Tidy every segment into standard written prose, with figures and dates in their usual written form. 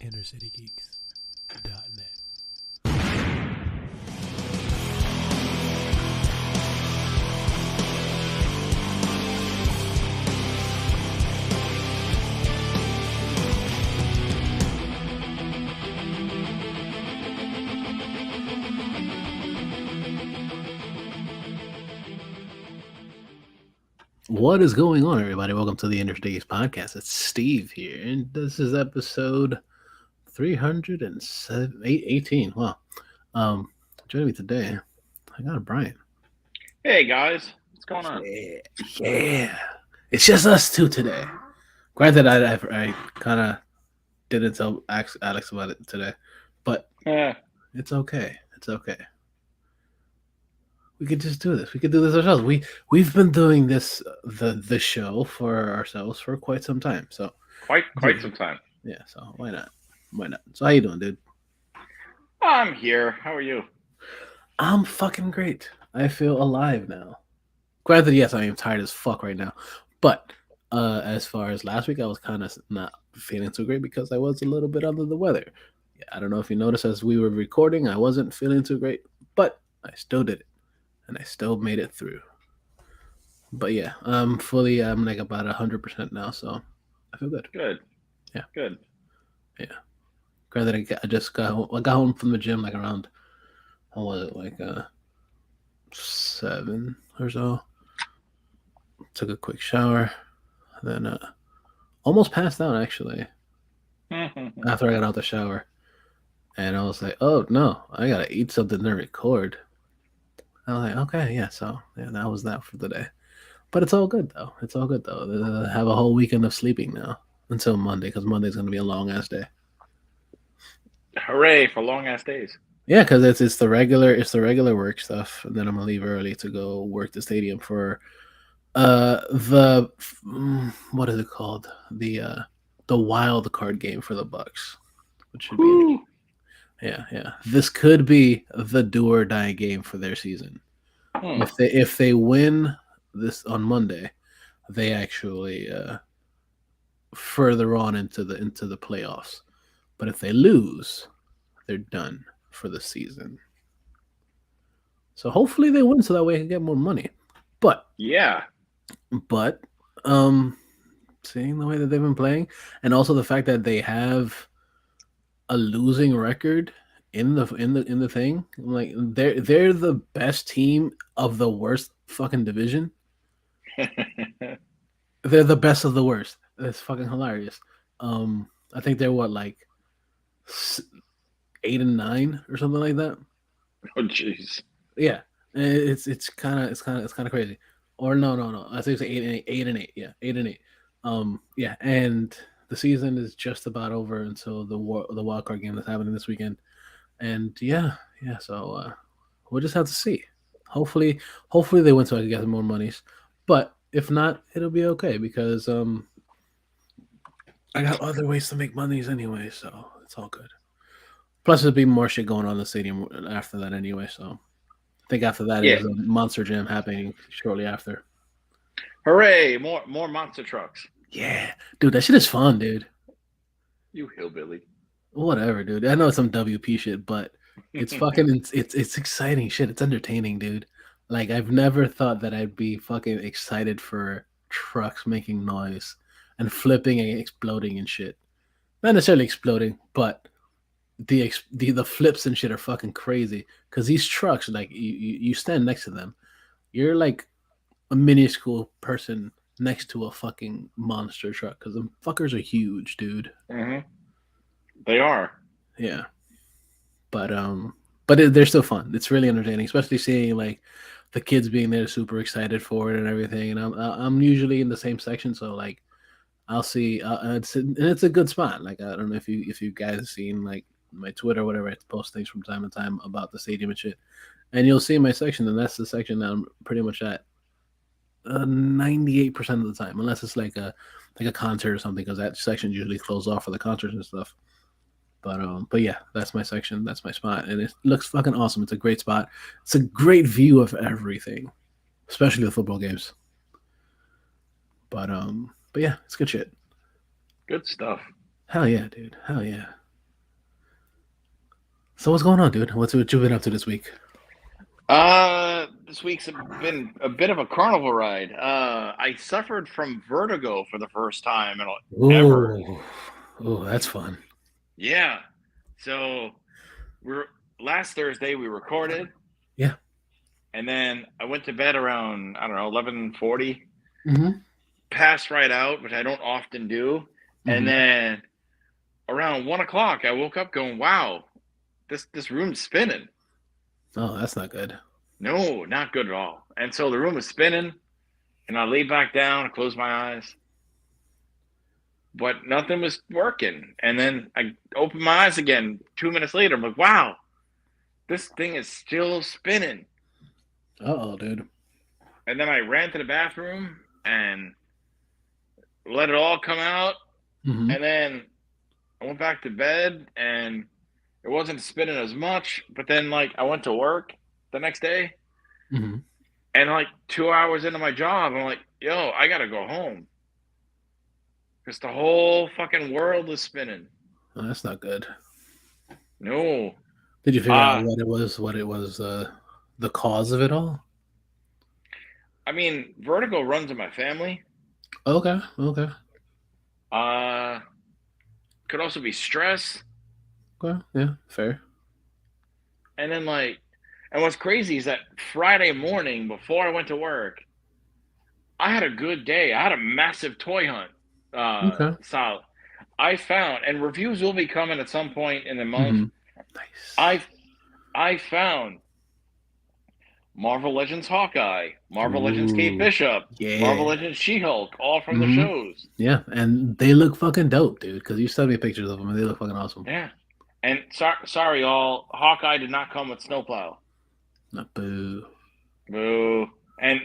InnerCityGeeks.net. What is going on, everybody? Welcome to the InnerCityGeeks podcast. It's Steve here, and this is episode 318. Wow. Joining me today, I got a Brian. Hey guys, what's going on? Yeah. It's just us two today. Granted, I kind of didn't tell Alex about it today, but it's okay. It's okay. We could just do this. We could do this ourselves. We've been doing this the show for ourselves for quite some time. So quite some time. Yeah. So why not? Why not? So how you doing, dude? I'm here. How are you? I'm fucking great. I feel alive now. Granted, yes, I am tired as fuck right now. But as far as last week, I was kind of not feeling too great because I was a little bit under the weather. Yeah, I don't know if you noticed as we were recording, I wasn't feeling too great, but I still did it. And I still made it through. But yeah, I'm like about 100% now, so I feel good. Good. Yeah. Good. Yeah. Granted, I just got home. I got home from the gym like around, how was it, like 7 or so. Took a quick shower, then almost passed out actually after I got out the shower, and I was like, oh no, I gotta eat something to record. I was like, okay, yeah, so yeah, that was that for the day. But it's all good though. It's all good though. I have a whole weekend of sleeping now until Monday because Monday's gonna be a long ass day. Hooray for long ass days. Yeah, because it's the regular work stuff, and then I'm gonna leave early to go work the stadium for the what is it called, the wild card game for the Bucks, which should be yeah. This could be the do or die game for their season. If they win this on Monday, they actually further on into the playoffs. But if they lose, they're done for the season. So hopefully they win, so that way I can get more money. But seeing the way that they've been playing, and also the fact that they have a losing record in the thing, like they're the best team of the worst fucking division. They're the best of the worst. That's fucking hilarious. I think they're what, like 8 and 9 or something like that. Oh jeez. Yeah, it's kind of crazy. Or no. I think it's 8 and 8. Yeah, 8 and 8. Yeah, and the season is just about over until the wild card game that's happening this weekend. And yeah. So we'll just have to see. Hopefully they win so I can get more monies. But if not, it'll be okay because I got other ways to make monies anyway, so it's all good. Plus, there'll be more shit going on in the stadium after that anyway. So I think after that, there's a monster jam happening shortly after. Hooray! More monster trucks. Yeah, dude, that shit is fun, dude. You hillbilly. Whatever, dude. I know it's some WP shit, but it's fucking it's exciting shit. It's entertaining, dude. Like I've never thought that I'd be fucking excited for trucks making noise and flipping and exploding and shit. Not necessarily exploding, but the flips and shit are fucking crazy. Because these trucks, like you stand next to them, you're like a minuscule person next to a fucking monster truck. Because the fuckers are huge, dude. Mm-hmm. They are. Yeah. But they're still fun. It's really entertaining, especially seeing like the kids being there, super excited for it and everything. And I'm usually in the same section, so like I'll see. It's a good spot. Like I don't know if you guys have seen like my Twitter or whatever. I post things from time to time about the stadium and shit, and you'll see my section, and that's the section that I'm pretty much at 98% of the time, unless it's like a concert or something, because that section usually closed off for the concerts and stuff. But yeah, that's my section. That's my spot, and it looks fucking awesome. It's a great spot. It's a great view of everything, especially the football games. But yeah, it's good shit. Good stuff. Hell yeah, dude. Hell yeah. So what's going on, dude? What you been up to this week? This week's been a bit of a carnival ride. I suffered from vertigo for the first time in ever. Ooh, oh, that's fun. Yeah. So we're last Thursday we recorded, Yeah. and then I went to bed around I don't know 11:40. Mm-hmm. Passed right out, which I don't often do, and Mm-hmm. then around 1 o'clock I woke up going, "Wow, this room's spinning." Oh, that's not good. No, not good at all. And so the room was spinning, and I laid back down, I closed my eyes, but nothing was working. And then I opened my eyes again 2 minutes later. I'm like, wow, this thing is still spinning. Uh-oh, dude. And then I ran to the bathroom and let it all come out. Mm-hmm. And then I went back to bed and it wasn't spinning as much. But then, like, I went to work the next day Mm-hmm. and, like, 2 hours into my job, I'm like, yo, I got to go home because the whole fucking world is spinning. Oh, that's not good. No. Did you figure out Uh, what it was, the cause of it all? I mean, vertigo runs in my family. Okay, okay, Uh, could also be stress. okay, yeah, fair. And then, like, and what's crazy is that Friday morning before I went to work, I had a good day. I had a massive toy hunt. Okay. Solid. I found, and reviews will be coming at some point in the month. Mm-hmm. Nice. I I found Marvel Legends Hawkeye, Marvel Legends Kate Ooh, Bishop, Marvel yeah. Legends She-Hulk, all from the Mm-hmm. shows. Yeah, and they look fucking dope, dude. Because you sent me pictures of them, and they look fucking awesome. Yeah. And sorry, y'all, Hawkeye did not come with snowplow. Not boo. Boo. And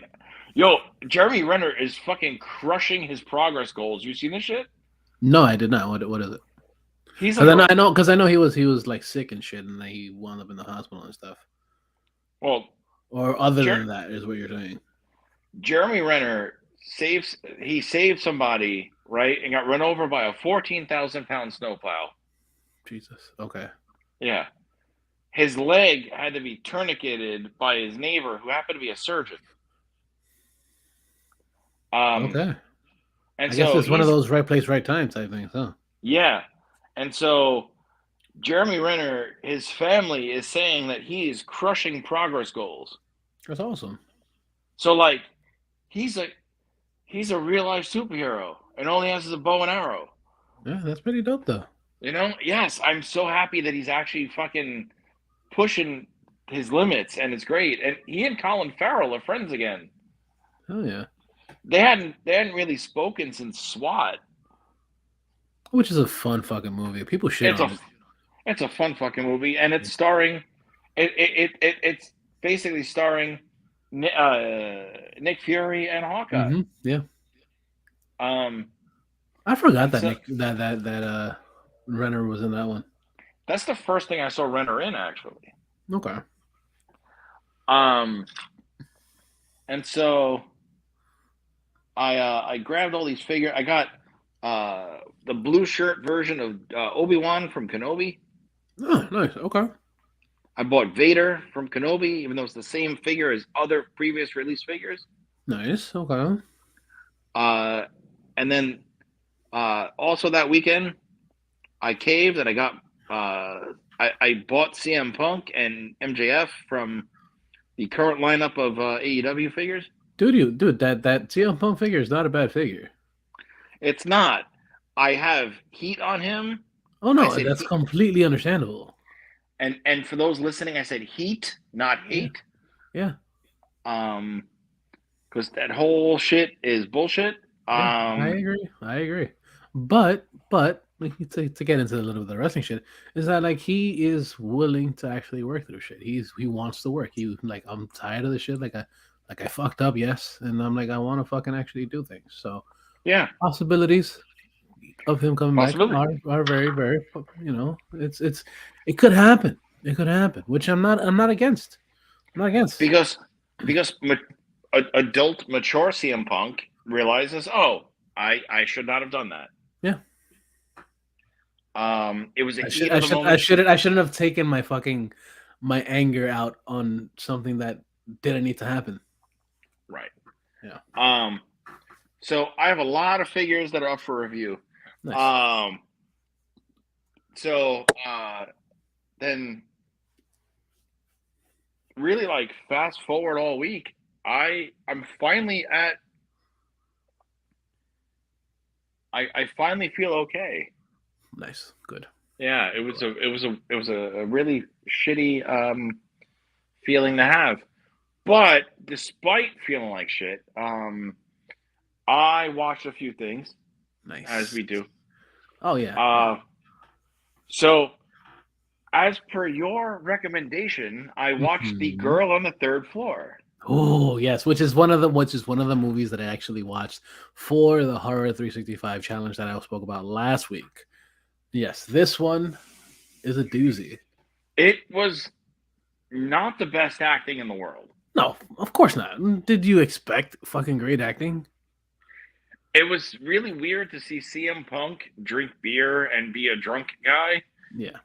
yo, Jeremy Renner is fucking crushing his progress goals. You seen this shit? No, I did not. What is it? He's Because like a I know he was like sick and shit, and then he wound up in the hospital and stuff. well, Or other than Jer- that is what you're saying. Jeremy Renner saved somebody, right, and got run over by a 14,000 pound snowplow. Jesus. Okay. Yeah. His leg had to be tourniqueted by his neighbor who happened to be a surgeon. Um Okay. and I guess so it's one of he's those right place, right time type things, huh? yeah. And so Jeremy Renner, his family is saying that he is crushing progress goals. That's awesome. So like he's a he's a real life superhero and all he has is a bow and arrow. Yeah, that's pretty dope though. You know? Yes, I'm so happy that he's actually fucking pushing his limits and it's great. And he and Colin Farrell are friends again. Hell yeah. They hadn't really spoken since SWAT. Which is a fun fucking movie. People shit It's on a it. it's a fun fucking movie and it's starring it's basically starring Nick Fury and Hawkeye. Mm-hmm. Yeah. Um I forgot and that so that Renner was in that one. that's the first thing I saw Renner in actually. Okay. Um and so I grabbed all these figures. I got the blue shirt version of Obi-Wan from Kenobi. Oh, nice. Okay. I bought Vader from Kenobi, even though it's the same figure as other previous release figures. Nice. Okay. Uh, and then also that weekend, I caved and I got I bought CM Punk and MJF from the current lineup of AEW figures. Dude, that CM Punk figure is not a bad figure. It's not. I have heat on him. Oh I no, said that's heat, completely understandable. and for those listening, I said heat, not Yeah. hate. Yeah. Because that whole shit is bullshit. Yeah, I agree. I agree. But like to get into a little bit of the wrestling shit is that like he is willing to actually work through shit. He wants to work. He like I'm tired of the shit. Like I fucked up, yes, and I'm like I want to fucking actually do things. So Yeah, possibilities of him coming back possibility. are very you know it could happen. It could happen, which I'm not against. I'm not against. Because adult mature CM Punk realizes, oh, I should not have done that. Yeah. It was the I should heat I of the should I moment. shouldn't I shouldn't have taken my anger out on something that didn't need to happen. Right. Yeah. So I have a lot of figures that are up for review. Nice. Um, so then really like fast forward all week, I'm finally at I finally feel okay. Nice. Good. Yeah, it was a really shitty feeling to have. But despite feeling like shit, I watched a few things as Nice. we do. Oh yeah. Yeah. Uh, so as per your recommendation, I watched The Mhm. Girl on the Third Floor. Oh yes, which is one of the movies that I actually watched for the Horror 365 challenge that I spoke about last week. Yes, this one is a doozy. It was not the best acting in the world. No, of course not. Did you expect fucking great acting? It was really weird to see CM Punk drink beer and be a drunk guy Yeah.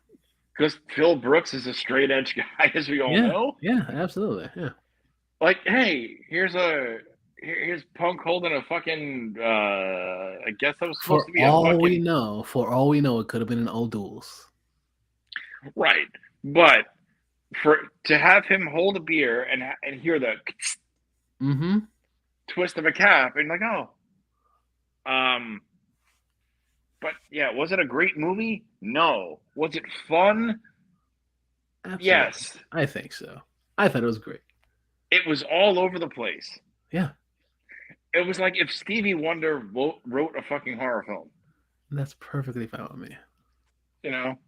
because Phil Brooks is a straight edge guy, as we all Yeah. know. Yeah, absolutely. Yeah. Like, hey, here's Punk holding a fucking. I guess that was supposed For to be a all we fucking know, for all we know, it could have been an old duels. right, but for to have him hold a beer and hear the Mm-hmm. twist of a cap and like, oh, um, but yeah, was it a great movie? No. Was it fun? Absolutely. Yes. I think so. I thought it was great. It was all over the place. Yeah. It was like if Stevie Wonder wrote a fucking horror film. That's perfectly fine with me. You know,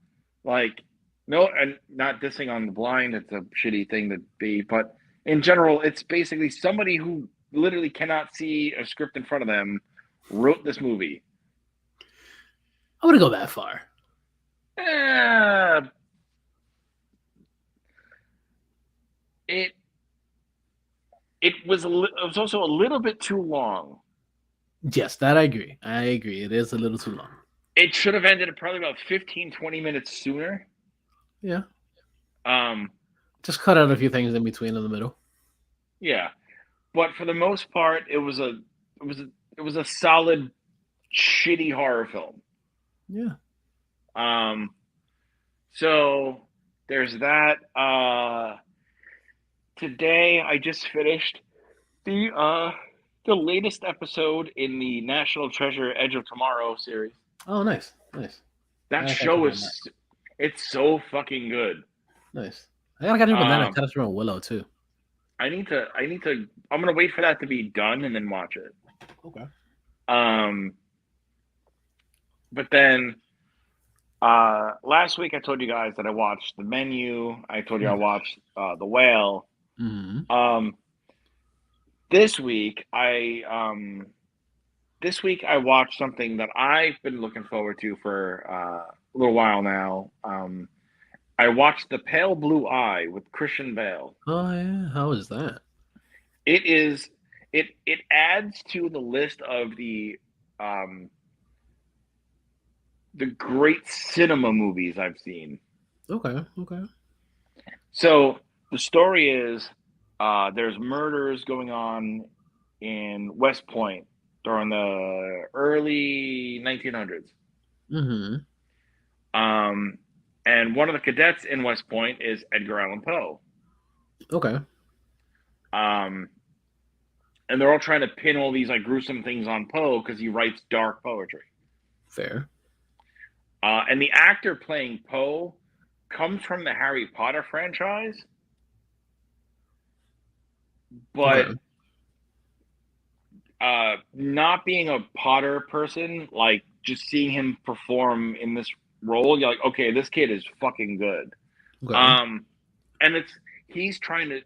like no, and not dissing on the blind. It's a shitty thing to be, but in general, it's basically somebody who literally cannot see a script in front of them wrote this movie. I wouldn't go that far. Eh, it it was also a little bit too long. Yes, that I agree. I agree. It is a little too long. It should have ended probably about 15, 20 minutes sooner. Yeah. Um, Just cut out a few things in between in the middle. yeah, but for the most part, it was a solid shitty horror film. Yeah. Um, so there's that. Today I just finished the latest episode in the National Treasure Edge of Tomorrow series. Oh, nice. Nice. That I got show you on that. is it's so fucking good. Nice. I gotta catch up on that. I Um, gotta catch up on Willow too. I need to I'm gonna wait for that to be done and then watch it. Okay. Um, but then last week I told you guys that I watched The Menu. I told you I watched The Whale. Mm-hmm. Um, this week I watched something that I've been looking forward to for a little while now. I watched The Pale Blue Eye with Christian Bale. Oh yeah. How is that? It is it adds to the list of um, the great cinema movies I've seen. Okay. Okay. So the story is there's murders going on in West Point during the early 1900s. Mm-hmm. Um, and one of the cadets in West Point is Edgar Allan Poe. Okay. Um, and they're all trying to pin all these like gruesome things on Poe because he writes dark poetry. Fair. And the actor playing Poe comes from the Harry Potter franchise, but Okay. not being a Potter person, like just seeing him perform in this role, you're like, okay, this kid is fucking good. Okay. And he's trying to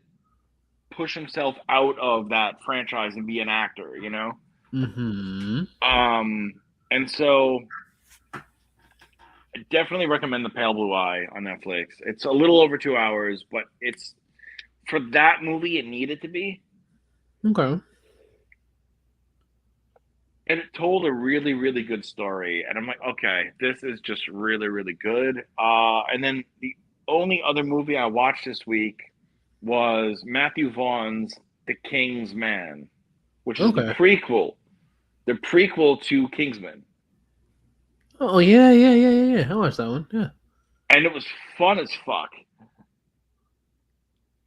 push himself out of that franchise and be an actor, you know. Mm-hmm. And so I definitely recommend The Pale Blue Eye on Netflix. It's a little over 2 hours, but it's for that movie it needed to be. Okay. and it told a really, really good story. And I'm like, okay, this is just really, really good. And then the only other movie I watched this week was Matthew Vaughn's The King's Man, which is Okay. the prequel to Kingsman. Oh yeah, yeah, yeah, yeah, yeah. I watched that one. Yeah, And it was fun as fuck.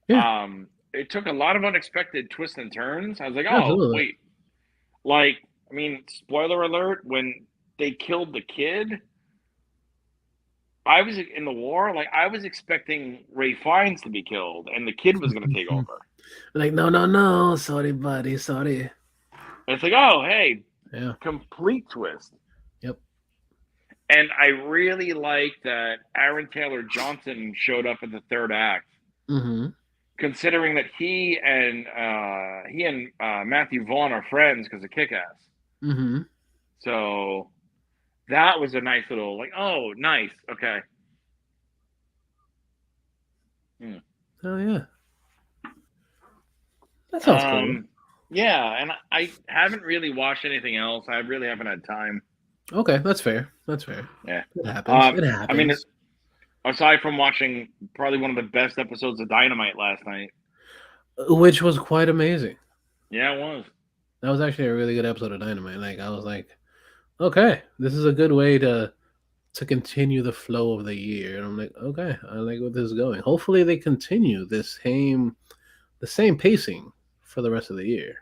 yeah, It took a lot of unexpected twists and turns. I was like, oh, absolutely. wait. Like, I mean, spoiler alert, when they killed the kid, I was in the war. Like, I was expecting Ray Fiennes to be killed and the kid was going to take over. Like, no, no, no. Sorry, buddy. Sorry. And it's like, oh, hey, Yeah. complete twist. Yep. And I really like that Aaron Taylor Johnson showed up in the third act, Mm-hmm. considering that he and Matthew Vaughn are friends because of Kick Ass. Mm-hmm. So that was a nice little like, oh, nice, okay. Hmm. Oh yeah. That sounds cool. Um, yeah, and I haven't really watched anything else. I really haven't had time. Okay, that's fair. That's fair. Yeah. It happens. It I mean, happens. aside from watching probably one of the best episodes of Dynamite last night. Which was quite amazing. Yeah, it was. That was actually a really good episode of Dynamite. Like I was like, okay, this is a good way to continue the flow of the year. And I'm like, okay, I like where this is going. Hopefully they continue the same pacing for the rest of the year.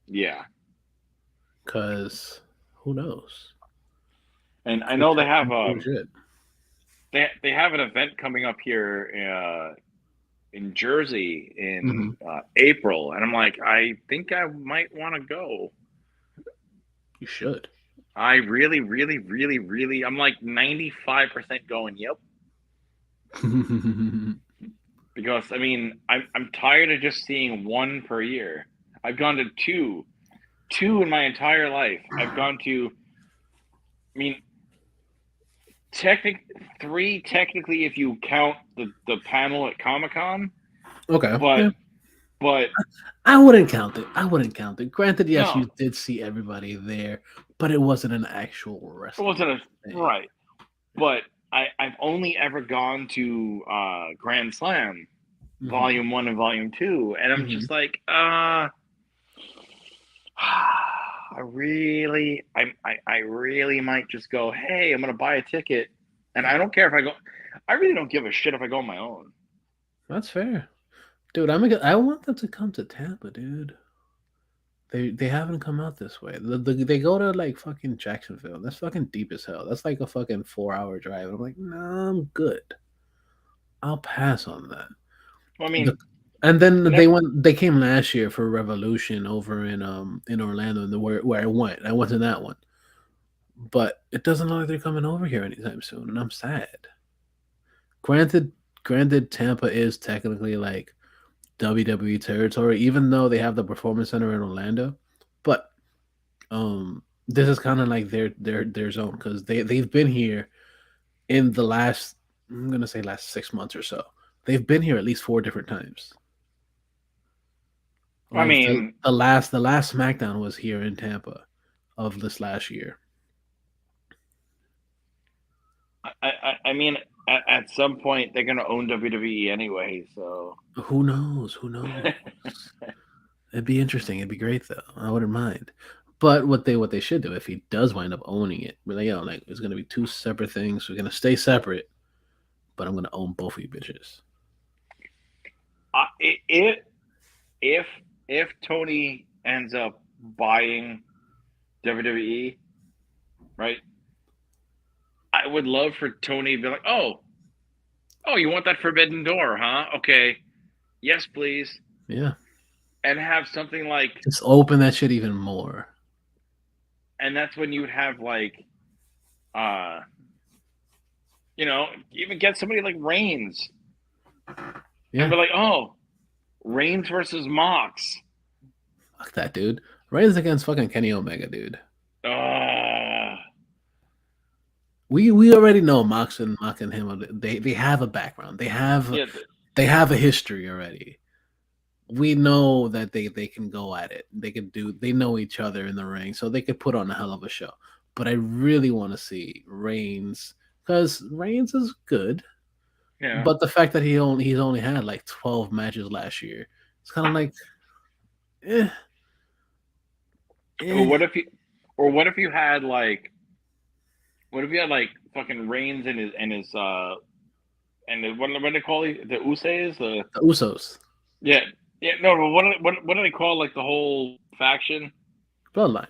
Yeah. Cause who knows? And I Could know turn cool shit. they have an event coming up here in Jersey Mm-hmm. in April, and I'm like, I think I might want to go. You should. I really, really, really, really, I'm like 95% going. Yep, because I mean, I'm tired of just seeing one per year. I've gone to two in my entire life. I've gone to, I mean, technic three technically if you count the panel at Comic Con, Okay. but Yeah. but I wouldn't count it. I wouldn't count it. Granted, yes, no, you did see everybody there, but it wasn't an actual it wrestling wasn't a thing. right. But I've only ever gone to Grand Slam Mm-hmm. Volume 1 and Volume 2, and I'm Mm-hmm. just like, I really might just go. Hey, I'm gonna buy a ticket, and I don't care if I go. I really don't give a shit if I go on my own. That's fair, dude. I want them to come to Tampa, dude. They haven't come out this way. They go to like fucking Jacksonville. That's fucking deep as hell. That's like a fucking 4 hour drive. I'm like, nah, I'm good. I'll pass on that. I The, mean, and then never. they came last year for Revolution over in Orlando, and where I went. I went to that one, but it doesn't look like they're coming over here anytime soon, and I'm sad. Granted, granted, Tampa is technically like WWE territory, even though they have the Performance Center in Orlando, but this is kind of like their zone because they've been here in the last, I'm gonna say, last 6 months or so. They've been here at least 4 different times. I Like mean, the last SmackDown was here in Tampa of this last year. I mean, at some point they're gonna own WWE anyway, so. Who knows? Who knows? It'd be interesting. It'd be great though. I wouldn't mind. But what they should do if he does wind up owning it, be like, yo, like it's gonna be two separate things. We're gonna stay separate, but I'm gonna own both of you bitches. It if Tony ends up buying WWE, right? I would love for Tony to be like, oh, you want that Forbidden Door, huh? Okay, yes, please, Yeah. and have something like, Just open that shit even more. and that's when you would have like, uh, even get somebody like Reigns and Yeah. be like, oh, Reigns versus Mox. Fuck that, dude. Reigns against fucking Kenny Omega, dude. Uh, We already know Mox and him. They have a background. yeah, They have a history already. we know that they can go at it. They can do. They know each other in the ring, so they could put on a hell of a show. But I really want to see Reigns because Reigns is good. Yeah. But the fact that he's only had like 12 matches last year, it's kind of like, eh, Or eh. what if you, or what if you had like fucking Reigns and what do they call it? The Usays? The Usos, Yeah, yeah. No, but what do they call like the whole faction? Bloodline.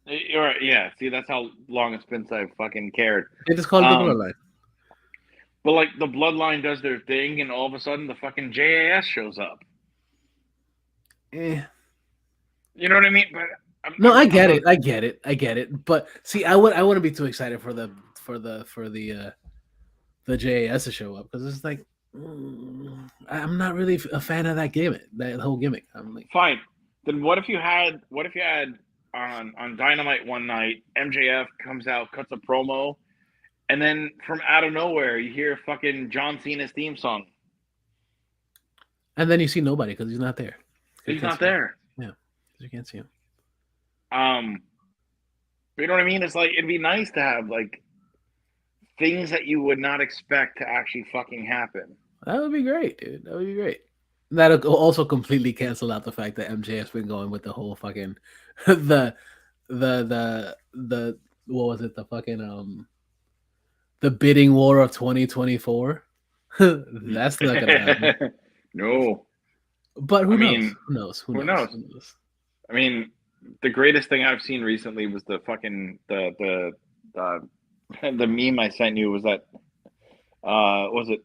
Yeah. See, that's how long it's been since I fucking cared. They just call it the Um, Bloodline. but like the Bloodline does their thing, and all of a sudden the fucking JAS shows up. Eh. You know what I mean? But No, I I'm get not. it. I get it. I get it. But see, I wouldn't be too excited for the JAS to show up because it's like I'm not really a fan of that gimmick, that whole gimmick. I'm like, Fine. Then what if you had on Dynamite one night, MJF comes out, cuts a promo, and then from out of nowhere you hear fucking John Cena's theme song. and then you see nobody because he's not there. You He's can't not see him. there. Yeah, you can't see him. Um, you know what I mean? It's like it'd be nice to have like things that you would not expect to actually fucking happen. That would be great, dude. That would be great. That'll also completely cancel out the fact that MJ has been going with the whole fucking the the what was it, the fucking the bidding war of 2024. That's not gonna happen. No, But I who knows? mean, Who knows? Who who knows? knows? Who knows? I mean, the greatest thing I've seen recently was the fucking the meme I sent you was that was it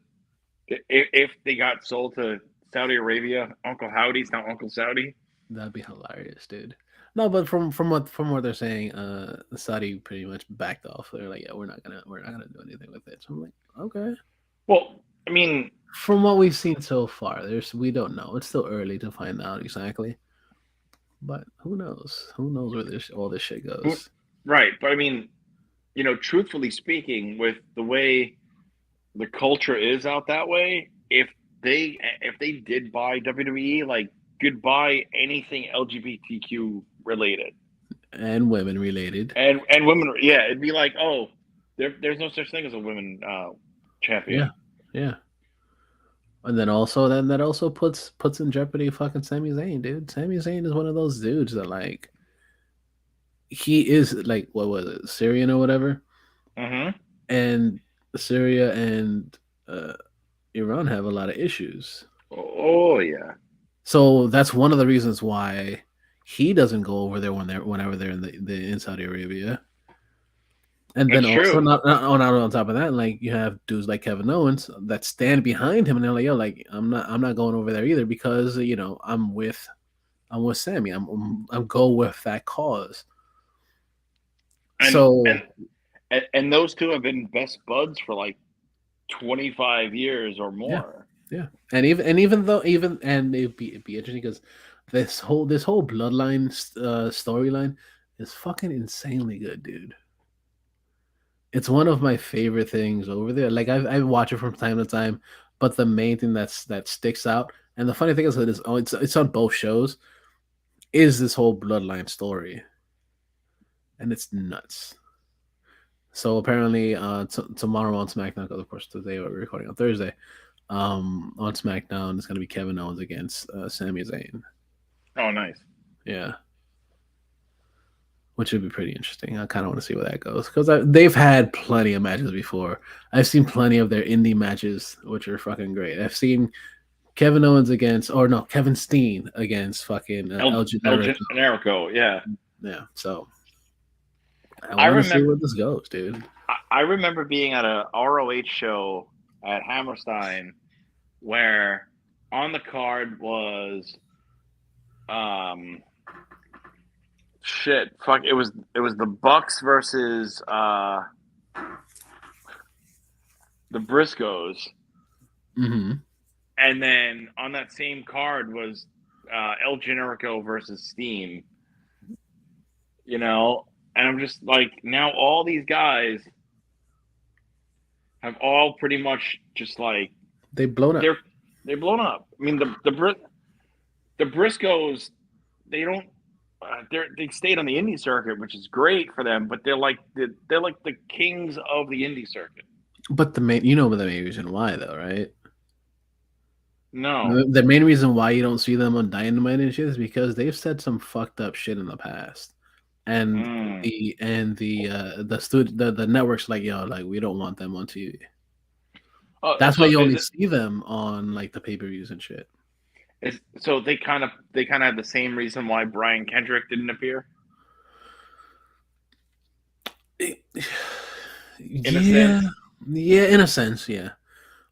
if they got sold to Saudi Arabia, Uncle Howdy's now Uncle Saudi. That'd be hilarious, dude. No, but from what they're saying, Saudi pretty much backed off. They're like, yeah, we're not gonna do anything with it. So I'm like, okay. Well, I mean, From what we've seen so far, we don't know. It's still early to find out exactly. But who knows? Who knows where all this shit goes? right, but I mean, truthfully speaking, with the way the culture is out that way, if they did buy WWE, like goodbye anything LGBTQ related And women related. and women, yeah, it'd be like, oh, there's no such thing as a women Yeah, champion. yeah. And then that also puts in jeopardy fucking Sami Zayn, dude. Sami Zayn is one of those dudes that like he is like what was it, Syrian or whatever, Mm-hmm. and Syria and uh, Iran have a lot of issues. Oh yeah, So that's one of the reasons why he doesn't go over there whenever they're in Saudi Arabia. And then that's also true. not on top of that, like you have dudes like Kevin Owens that stand behind him and they're like, yo, like I'm not going over there either because I'm with Sammy. I'm go with that cause. And So and those two have been best buds for like 25 years or yeah, more. yeah, and it'd be interesting because this whole bloodline storyline is fucking insanely good, dude. It's one of my favorite things over there. Like I watch it from time to time, but the main thing that sticks out, and the funny thing is that it's on both shows, is this whole bloodline story, and it's nuts. So apparently, tomorrow on SmackDown, because of course today we're recording on Thursday. On SmackDown, it's gonna be Kevin Owens against Sami Zayn. Oh, nice. Yeah, which would be pretty interesting. I kind of want to see where that goes because they've had plenty of matches before. I've seen plenty of their indie matches, which are fucking great. I've seen Kevin Owens against, or no, Kevin Steen against fucking El El Generico. Generico, yeah. Yeah, so I I want to see remember where this goes, dude. I remember being at a ROH show at Hammerstein where on the card was um shit, fuck, it was the Bucks versus the Briscoes, Mm-hmm. and then on that same card was El Generico versus Steam, and I'm just like, now all these guys have all pretty much just like They blown up. they're blown up. I mean, the Brit. the Briscoes, they don't. They stayed on the indie circuit, which is great for them. But they're like the kings of the indie circuit. But the main, you know, the main reason why though, right? No. The main reason why you don't see them on Dynamite and shit is because they've said some fucked up shit in the past, and Mm. the network's like, yo, like we don't want them on TV. Oh, That's why so you is only it? see them on like the pay-per-views and shit. So they kind of have the same reason why Brian Kendrick didn't appear in a Yeah, sense. yeah, in a sense, yeah.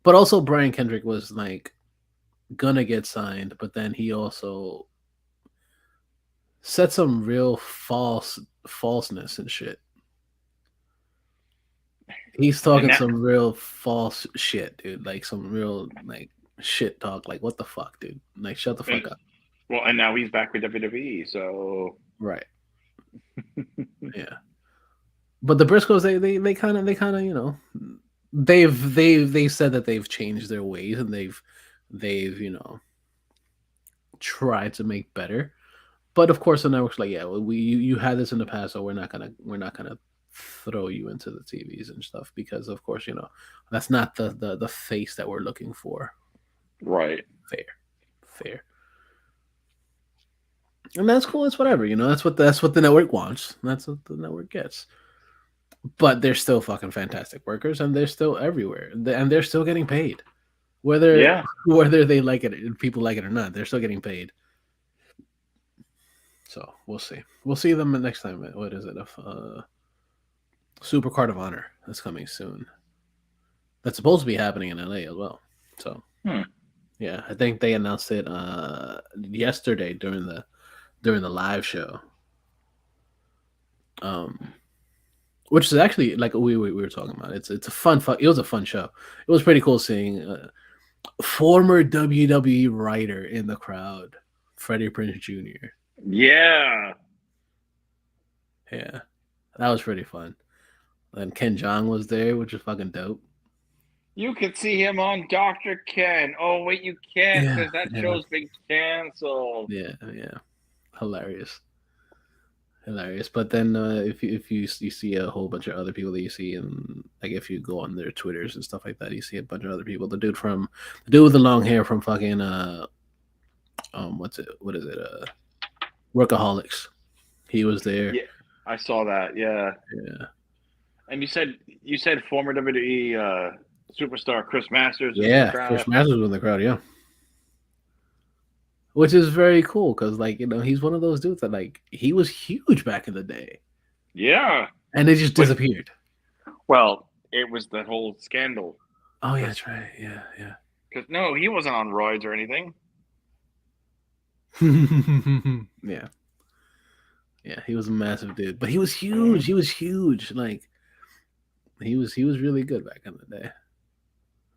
But also Brian Kendrick was like gonna get signed, but then he also said some real falseness and shit. He's And talking that some real false shit, dude. Like some real like shit talk. Like what the fuck, dude? Like shut the and fuck up. well, and now he's back with WWE. So Right. Yeah. But the Briscoes, they kind of you know they said that they've changed their ways and they've you know tried to make better. But of course, the network's like, yeah, well, you had this in the past, so we're not gonna throw you into the TVs and stuff because, of course, you know that's not the face that we're looking for. right, Fair, fair, and that's cool. It's whatever, you know. That's what the network wants. That's what the network gets. But they're still fucking fantastic workers, and they're still everywhere, and they're still getting paid, whether yeah. whether they like it, people like it or not. They're still getting paid. So we'll see. We'll see them next time. What is it? Super Card of Honor that's coming soon. That's supposed to be happening in LA as well. So Hmm. yeah, I think they announced it yesterday during the live show. Um, which is actually like we were talking about. It's a it was a fun show. It was pretty cool seeing a former WWE writer in the crowd, Freddie Prinze Jr. Yeah, Yeah, that was pretty fun. And Ken Jong was there, which was fucking dope. you could see him on Doctor Ken. Oh wait, you can't Yeah, because that yeah, show's been canceled. yeah. Hilarious. Hilarious. But then if you see a whole bunch of other people that you see, and like if you go on their Twitters and stuff like that, you see a bunch of other people. The dude with the long hair from fucking what is it Workaholics. He was there. Yeah, I saw that. Yeah, Yeah, and you said former WWE superstar Chris Masters was in the yeah. crowd. Chris Masters was in the crowd. Yeah, which is very cool because like you know he's one of those dudes that like he was huge back in the day, Yeah, and it just but disappeared. well, it was the whole scandal Oh yeah, because that's right. Yeah, no, he wasn't on roids or anything. yeah. Yeah. Yeah, he was a massive dude, but he was Mm-hmm. huge. He was huge. Like he was really good back in the day.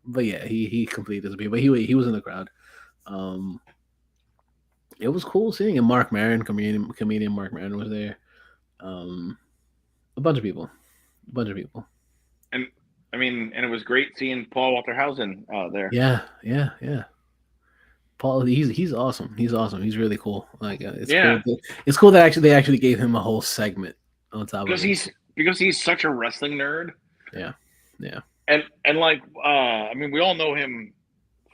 But yeah, he completely disappeared. But he was in the crowd. Um, it was cool seeing him. Mark Maron, comedian Mark Maron was there. Um, a bunch of people, a bunch of people. And I mean, and it was great seeing Paul Walter Hausen there. Yeah, yeah, yeah. Paul, he's awesome. He's awesome. He's really cool. Like it's Yeah, cool. It's cool that actually they actually gave him a whole segment on top of it. because he's such a wrestling nerd, Yeah, yeah. and like I mean, we all know him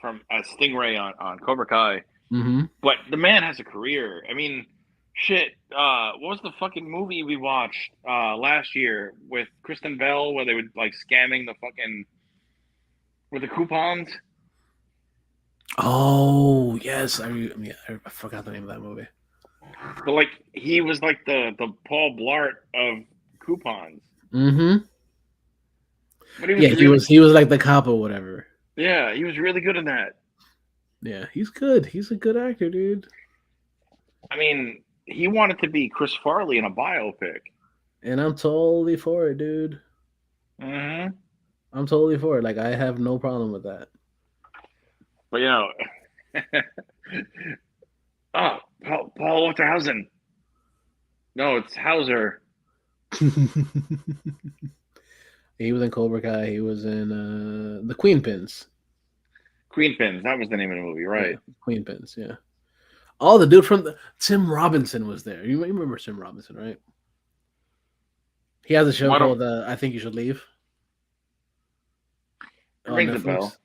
from Stingray on Cobra Kai, Mm-hmm. but the man has a career. I mean, shit. What was the fucking movie we watched last year with Kristen Bell where they were like scamming the fucking with the coupons? Oh yes, yeah, I forgot the name of that movie. But like he was like the Paul Blart of coupons. Mm-hmm. But he Yeah, was really he was like the cop or whatever. yeah, he was really good in that. Yeah, he's good. He's a good actor, dude. I mean, he wanted to be Chris Farley in a biopic. And I'm totally for it, dude. Mm-hmm. I'm totally for it. Like I have no problem with that. But you know, oh, Paul Walter Hausen. No, it's Hauser. He was in Cobra Kai. He was in the Queen Pins. Queen Pins. That was the name of the movie, Yeah, right? Queen Pins. Yeah. Oh, the dude from Tim Robinson was there. You remember Tim Robinson, right? He has a show What? called "I Think You Should Leave" It on rings a bell. Netflix.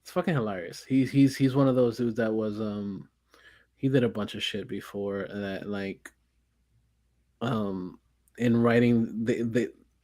It's fucking hilarious. He's one of those dudes that was he did a bunch of shit before that like um in writing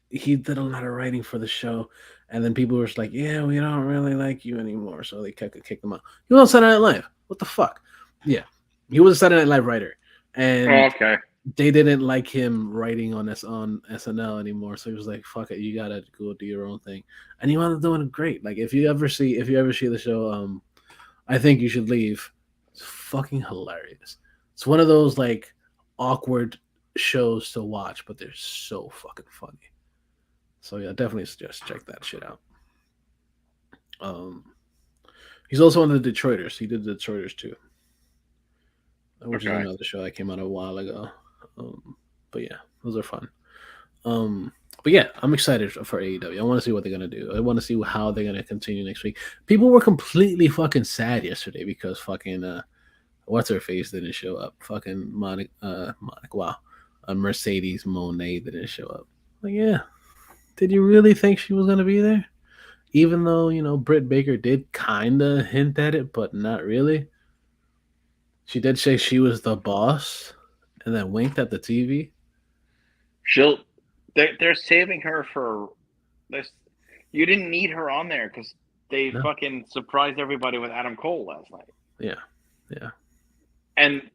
he did a lot of writing for the show, and then people were just like, yeah, we don't really like you anymore, so they kicked him out. He was on Saturday Night Live. What the fuck? Yeah, he was a Saturday Night Live writer, Oh, and okay. they didn't like him writing on SNL anymore. So he was like, "Fuck it, you gotta go do your own thing," and he wound up doing great. Like if you ever see the show, I think you should leave. It's fucking hilarious. It's one of those like awkward shows to watch, but they're so fucking funny. So yeah, definitely just check that shit out. Um, he's also on the Detroiters. He did the Detroiters too, which is Okay. another show that came out a while ago. Um, but yeah, those are fun. Um, but yeah, I'm excited for AEW. I want to see what they're gonna do. I want to see how they're gonna continue next week. People were completely fucking sad yesterday because fucking what's her face didn't show up. Fucking Monica, wow, Mercedes Monet didn't show up. Like, yeah, did you really think she was gonna be there? Even though Britt Baker did kinda hint at it, but not really. She did say she was the boss, and then winked at the TV. She'll. They're saving her for this. You didn't need her on there because they No, fucking surprised everybody with Adam Cole last night. yeah, yeah, And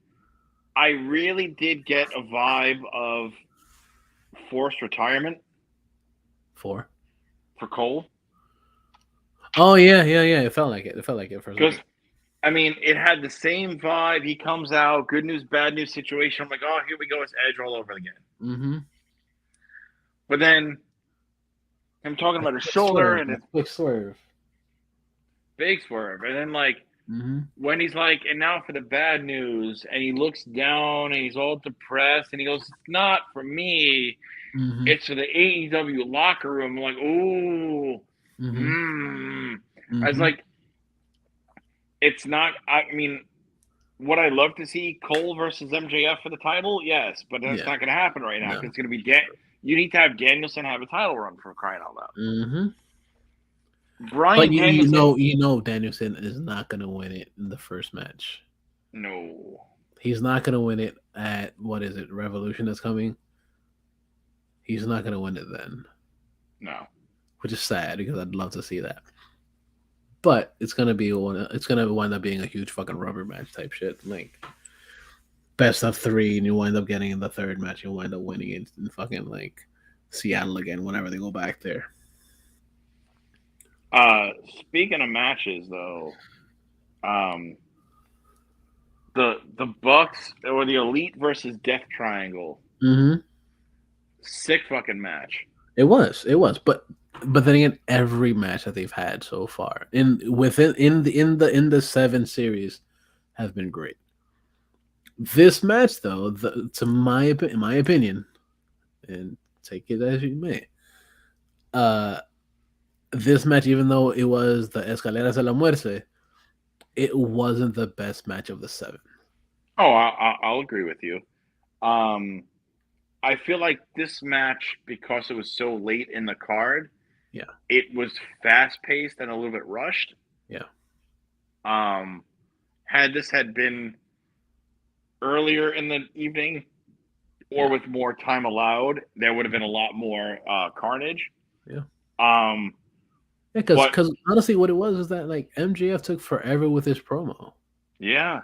I really did get a vibe of forced retirement four. for Cole. Oh yeah, yeah, yeah. It felt like it. It felt like it for a Because second. I mean, it had the same vibe. He comes out, good news, bad news situation. I'm like, oh, here we go. It's Edge all over again. Mm-hmm. But then him talking That about his quick shoulder swerve. and That it's quick swerve. big swerve. And then like Mm-hmm. when he's like, and now for the bad news, and he looks down and he's all depressed and he goes, it's not for me. Mm-hmm. It's for the AEW locker room. I'm like, ooh, Mm-hmm. mmm. I was Mm-hmm. like, it's not. I mean, would I love to see Cole versus MJF for the title? Yes, but that's Yeah. not going to happen right now No. because it's going to be you need to have Danielson have a title run for crying out loud. Mm-hmm. But Brian you Danielson, know Danielson is not gonna win it in the first match. no, He's not gonna win it at what is it, Revolution that's coming. He's not gonna win it then, no. which is sad because I'd love to see that. But it's gonna be one. It's gonna wind up being a huge fucking rubber match type shit. Like best of three, and you wind up getting in the third match. You wind up winning it in fucking like Seattle again whenever they go back there. Speaking of matches, though, um, the Bucks or the Elite versus Death Triangle, Mm-hmm. sick fucking match. It was, but then again, every match that they've had so far in the seven series have been great. This match, though, to my opinion, and take it as you may, uh, this match, even though it was the Escaleras de la Muerte, it wasn't the best match of the seven. Oh, I'll agree with you. Um, I feel like this match, because it was so late in the card, Yeah, it was fast paced and a little bit rushed. yeah, Um, had this had been earlier in the evening or yeah, with more time allowed, there would have been a lot more carnage. yeah. Um, Yeah, but because honestly, what it was is that like MJF took forever with his promo. yeah,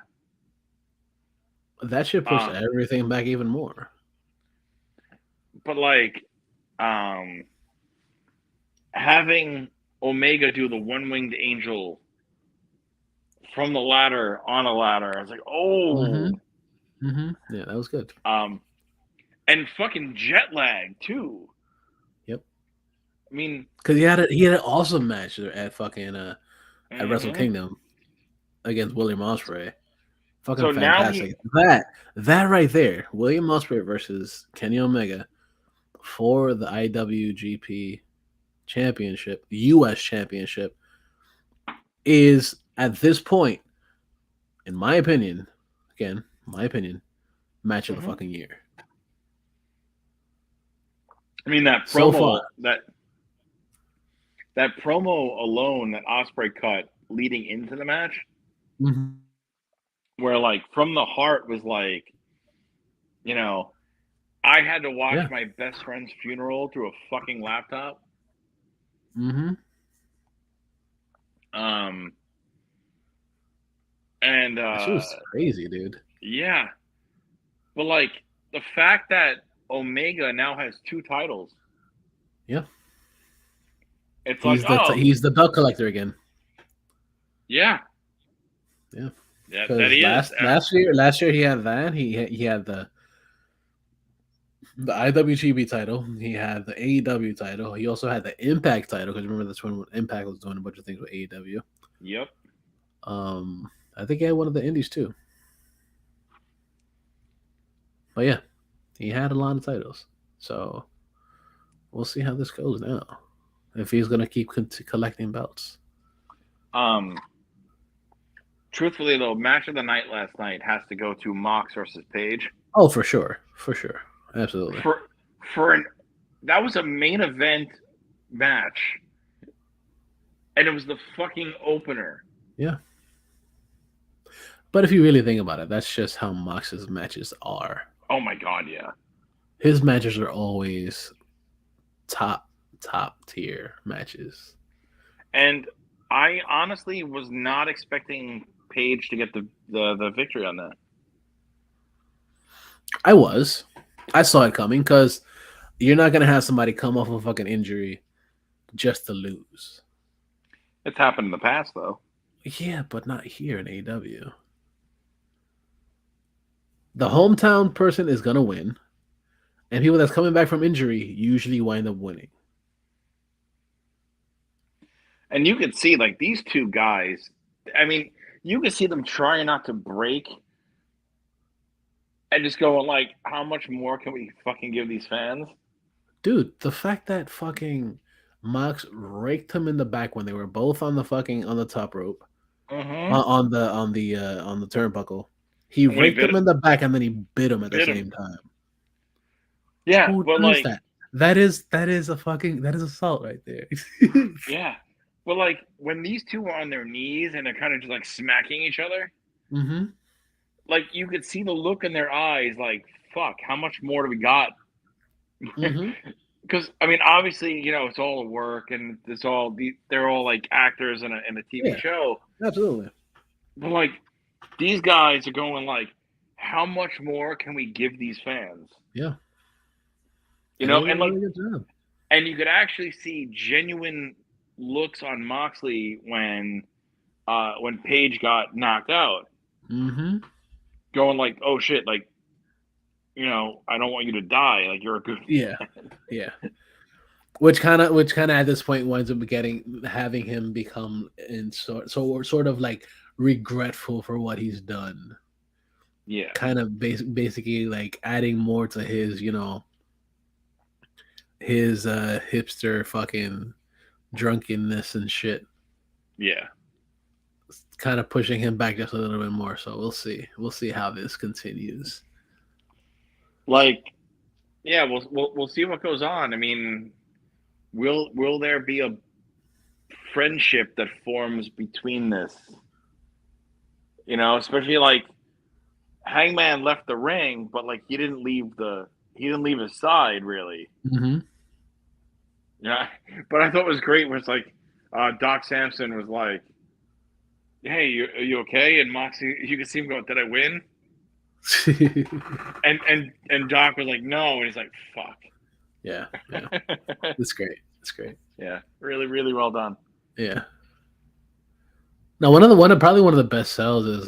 That should push uh, everything back even more. but like um, having Omega do the one winged angel from the ladder on a ladder, I was like, Mm-hmm. oh, Mm-hmm. Yeah, that was good. um, and fucking jet lag too. Yep. I mean, Because he had an awesome match at fucking at Wrestle mm-hmm. Kingdom against William Ospreay. Fucking So now he, fantastic. That right there, William Ospreay versus Kenny Omega for the IWGP Championship, U.S. Championship, is at this point in my opinion, again, my opinion, match of the Hmm. fucking year I mean that so far. promo alone that Osprey cut leading into the match, Hmm. where like from the heart was like, you know, I had to watch Yeah. my best friend's funeral through a fucking laptop. Hmm. Um, and That shit was crazy, dude. yeah, but like the fact that Omega now has two titles, Yeah. it's like, oh He's the belt collector again. yeah, Yeah. that Because he is. last year he had that. He had the IWGB title. He had the AEW title. He also had the Impact title because remember that's when Impact was doing a bunch of things with AEW. Yep. I think he had one of the indies too. But yeah, he had a lot of titles. So we'll see how this goes now. If he's gonna keep collecting belts. Um, truthfully though, match of the night last night has to go to Mox versus Page. Oh, for sure, absolutely. For for an that was a main event match, and it was the fucking opener. Yeah. But if you really think about it, that's just how Mox's matches are. Oh my god, yeah. His matches are always top tier matches. And I honestly was not expecting Page to get the victory on that. I was. I saw it coming because you're not gonna have somebody come off a fucking injury just to lose. It's happened in the past though. Yeah, but not here in AEW. The hometown person is gonna win, and people that's coming back from injury usually wind up winning. And you could see like these two guys, I mean, you could see them trying not to break and just going like, how much more can we fucking give these fans? Dude, the fact that fucking Mox raked him in the back when they were both on the fucking on the top rope Mm-hmm. on the turnbuckle. He When he raked him in the back and then he bit him at the bit him. same time. Yeah, Who but does like, that? That is a fucking that is assault right there. yeah. But like when these two are on their knees and they're kind of just like smacking each other, Hmm. like you could see the look in their eyes, like, fuck, how much more do we got? Hmm. Because I mean, obviously, it's all work and they're all like actors in a TV Yeah, show. absolutely. But like these guys are going like, how much more can we give these fans? Yeah, and they did a And like, really good job. and you could actually see genuine looks on Moxley when Paige got knocked out, Hmm. going like, oh shit, like, I don't want you to die. Like you're a good Yeah, man. yeah. Which kind of at this point winds up having him become in sort of like regretful for what he's done. Yeah, Kind of basically like adding more to his his hipster fucking drunkenness and shit. yeah. Kind of pushing him back just a little bit more. So we'll see how this continues. Like, yeah, we'll see what goes on. I mean, will there be a friendship that forms between this? Especially like Hangman left the ring, but like he didn't leave his side really. Hmm. Yeah, but I thought it was great was like Doc Samson was like, "Hey, are you okay?" And Moxie, you could see him go, "Did I win?" And Doc was like, "No," and he's like, "Fuck." Yeah, yeah, it's great. It's great. Yeah, really, really well done. Yeah. Now, probably one of the best sells is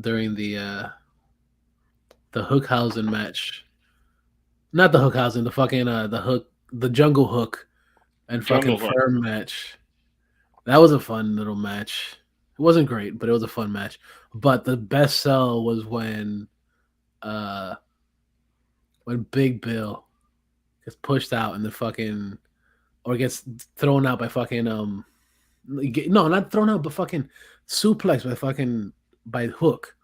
during the Hookhausen match. Not the Hookhausen, the Jungle Hook and fucking Jungle Hook. Firm match. That was a fun little match. It wasn't great, but it was a fun match. But the best sell was uh when Big Bill gets pushed out and the fucking or gets thrown out by fucking no, not thrown out, but fucking suplex by fucking by Hook,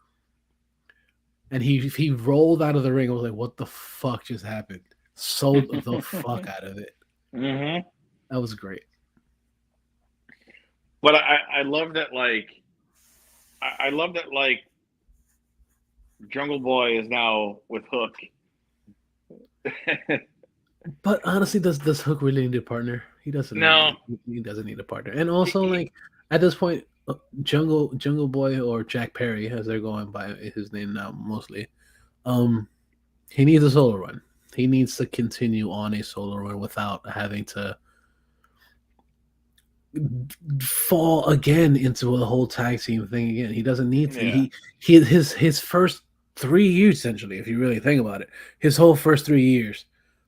and he rolled out of the ring. I was like, what the fuck just happened? Sold the fuck out of it. Hmm. That was great. But I love that I love that Jungle Boy is now with Hook. But honestly, does Hook really need a partner? He doesn't No, really. He doesn't need a partner. And also, he, like at this point, Jungle Boy or Jack Perry, as they're going by his name now, mostly. Um, he needs a solo run. He needs to continue on a solo run without having to fall again into a whole tag team thing again. He doesn't need to. yeah, His first 3 years, essentially, if you really think about it, his whole first 3 years,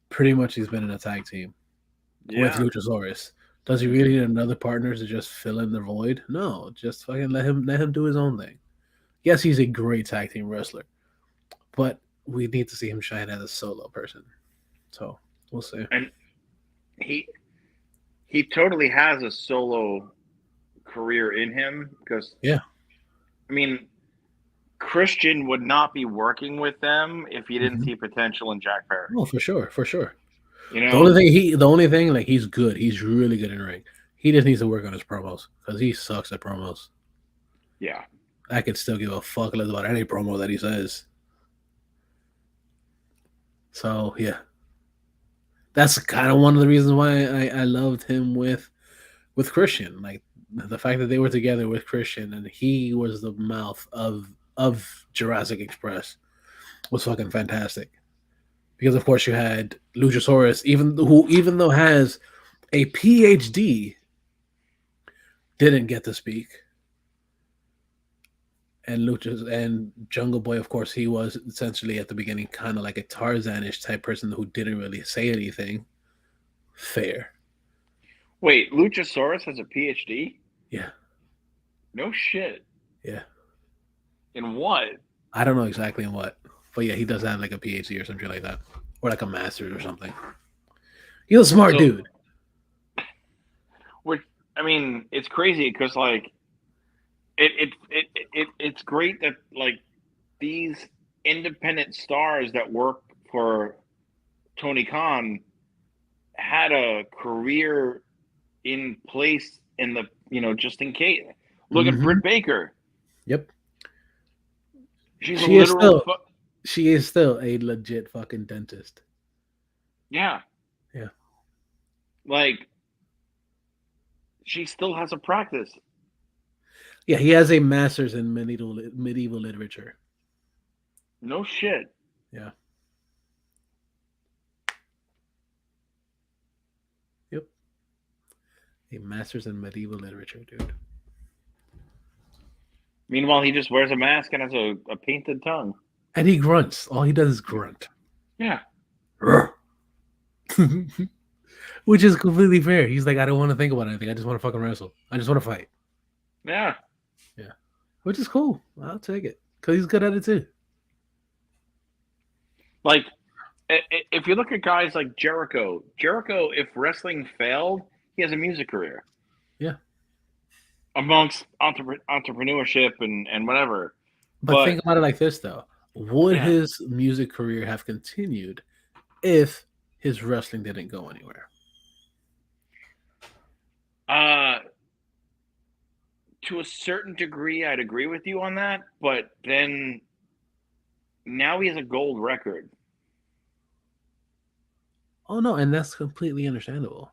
pretty much he's been in a tag team with yeah. Luchasaurus. Does he really Hmm. need another partner to just fill in the void? No, just fucking let him do his own thing. Yes, he's a great tag team wrestler, but we need to see him shine as a solo person. So we'll see. And he he totally has a solo career in him because Yeah. I mean Christian would not be working with them if he didn't Hmm. see potential in Jack Perry. Oh, for sure, for sure. You The only know? thing the only thing, like he's good. He's really good in ring. He just needs to work on his promos because he sucks at promos. Yeah. I could still give a fuck less about any promo that he says. So yeah, that's kind of one of the reasons why I loved him with Christian. Like the fact that they were together with Christian and he was the mouth of Jurassic Express was fucking fantastic. Because of course you had Luchasaurus, even though has a PhD, didn't get to speak. And Luchas and Jungle Boy, of course, he was essentially at the beginning kind of like a Tarzanish type person who didn't really say anything. Fair, Wait, Luchasaurus has a PhD? yeah, No shit. yeah. In what? I don't know exactly in what, but yeah, he does have like a PhD or something like that, or like a master's or something. He's a smart So, dude. which I mean, it's crazy because it's great that these independent stars that work for Tony Khan had a career in place in the just in case. Look at Hmm. Britt Baker. Yep. She's a She is literal still she is still a legit fucking dentist. yeah. Yeah. Like she still has a practice. Yeah, he has a master's in medieval literature. No shit. Yeah. Yep. A master's in medieval literature, dude. Meanwhile, he just wears a mask and has a painted tongue. And he grunts. All he does is grunt. Yeah. Which is completely fair. He's like, I don't want to think about anything. I just want to fucking wrestle. I just want to fight. Yeah. Yeah. Which is cool. I'll take it. Because he's good at it too. Like if you look at guys like Jericho, if wrestling failed, he has a music career Yeah. amongst entrepreneurship and whatever. But But think about it like this, though. Would yeah, his music career have continued if his wrestling didn't go anywhere? uh, to a certain degree, I'd agree with you on that. But then now he has a gold record. Oh, no. And that's completely understandable.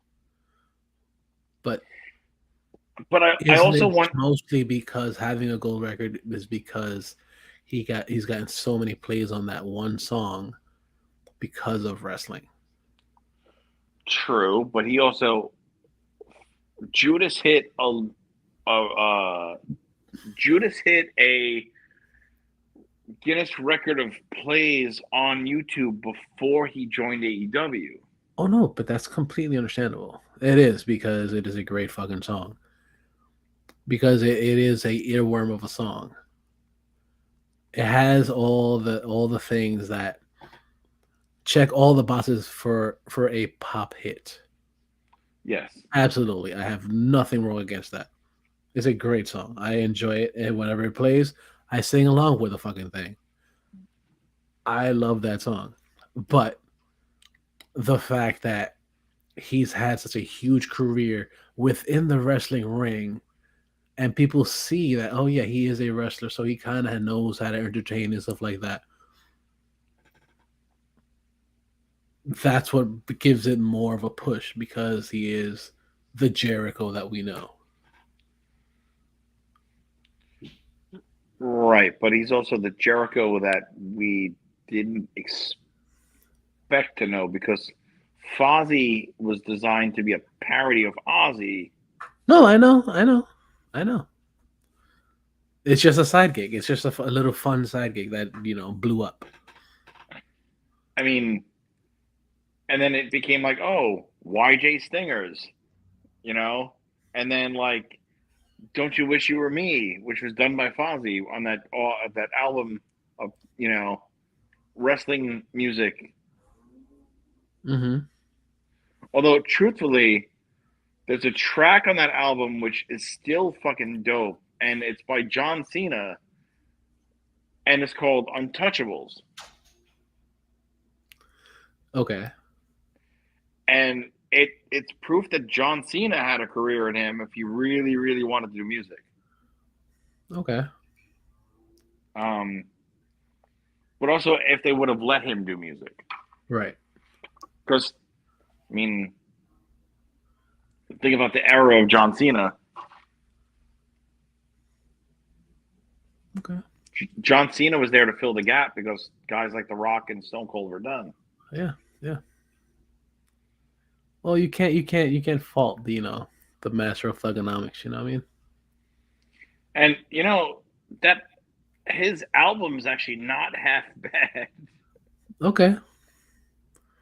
But But I isn't also it want mostly because having a gold record is because he's gotten so many plays on that one song because of wrestling? true, but he also Judas hit a Judas hit a Guinness record of plays on YouTube before he joined AEW. Oh no, but that's completely understandable. It is because it is a great fucking song. Because it is a earworm of a song. It has all the things that check all the boxes for a pop hit. Yes. Absolutely, I have nothing wrong against that. It's a great song. I enjoy it, and whenever it plays, I sing along with the fucking thing. I love that song. But the fact that he's had such a huge career within the wrestling ring and people see that, oh yeah, he is a wrestler, so he kind of knows how to entertain and stuff like that. That's what gives it more of a push because he is the Jericho that we know. Right, but he's also the Jericho that we didn't expect to know because Fozzy was designed to be a parody of Ozzy. No, I know, I know, I know. It's just a side gig. It's just a little fun side gig that blew up. I mean, and then it became like, oh, YJ Stingers, you know, and then like, Don't You Wish You Were Me, which was done by Fozzy on that album of wrestling music. Mm-hmm. Although truthfully, there's a track on that album which is still fucking dope, and it's by John Cena, and it's called Untouchables. Okay. And it's proof that John Cena had a career in him if he really, really wanted to do music. Okay. Um, but also if they would have let him do music. Right. Because, I mean, think about the era of John Cena. Okay. John Cena was there to fill the gap because guys like The Rock and Stone Cold were done. Yeah. Yeah. Well, you can't fault the master of thugonomics. You know what I mean? And that his album's actually not half bad. Okay.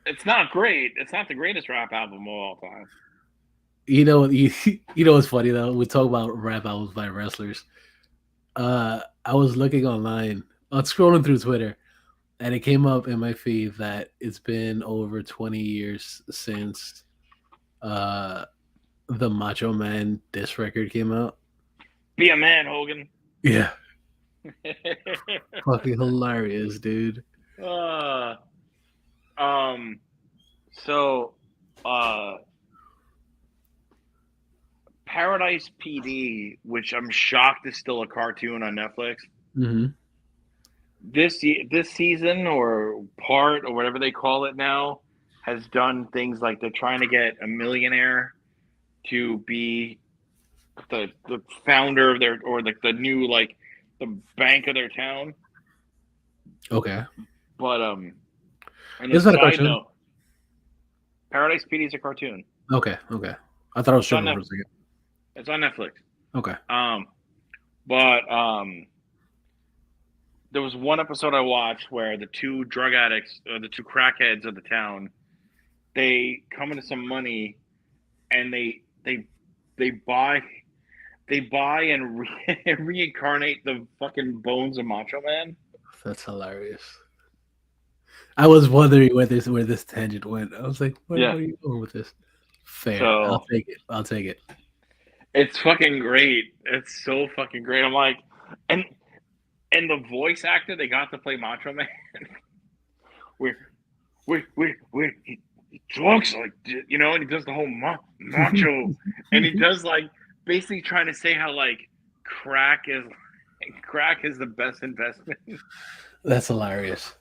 It's not great. It's not the greatest rap album of all time. You know what's funny though? We talk about rap albums by wrestlers. I was looking online, I was scrolling through Twitter, and it came up in my feed that it's been over 20 years since uh the Macho Man diss record came out. Be a man, Hogan. Yeah, fucking hilarious, dude. uh, um. So, uh, Paradise PD, which I'm shocked is still a cartoon on Netflix. Hmm. This season or part or whatever they call it now has done things like they're trying to get a millionaire to be the founder of their or like the new like the bank of their town. Okay, But on a is that a side cartoon? note, Paradise PD is a cartoon. Okay, okay. I thought I was It's on tripping for Netflix. a second. It's on Netflix. Okay, Um, but there was one episode I watched where the two drug addicts or the two crackheads of the town they come into some money and they buy and reincarnate the fucking bones of Macho Man. that's hilarious. I was wondering where this tangent went. I was like, where Yeah. are you going with this? Fair. I'll So take it. I'll take it. it's fucking great. It's so fucking great. I'm like, and the voice actor they got to play Macho Man, we're he talks like and he does the whole macho, and he does like basically trying to say how like crack is the best investment. That's hilarious.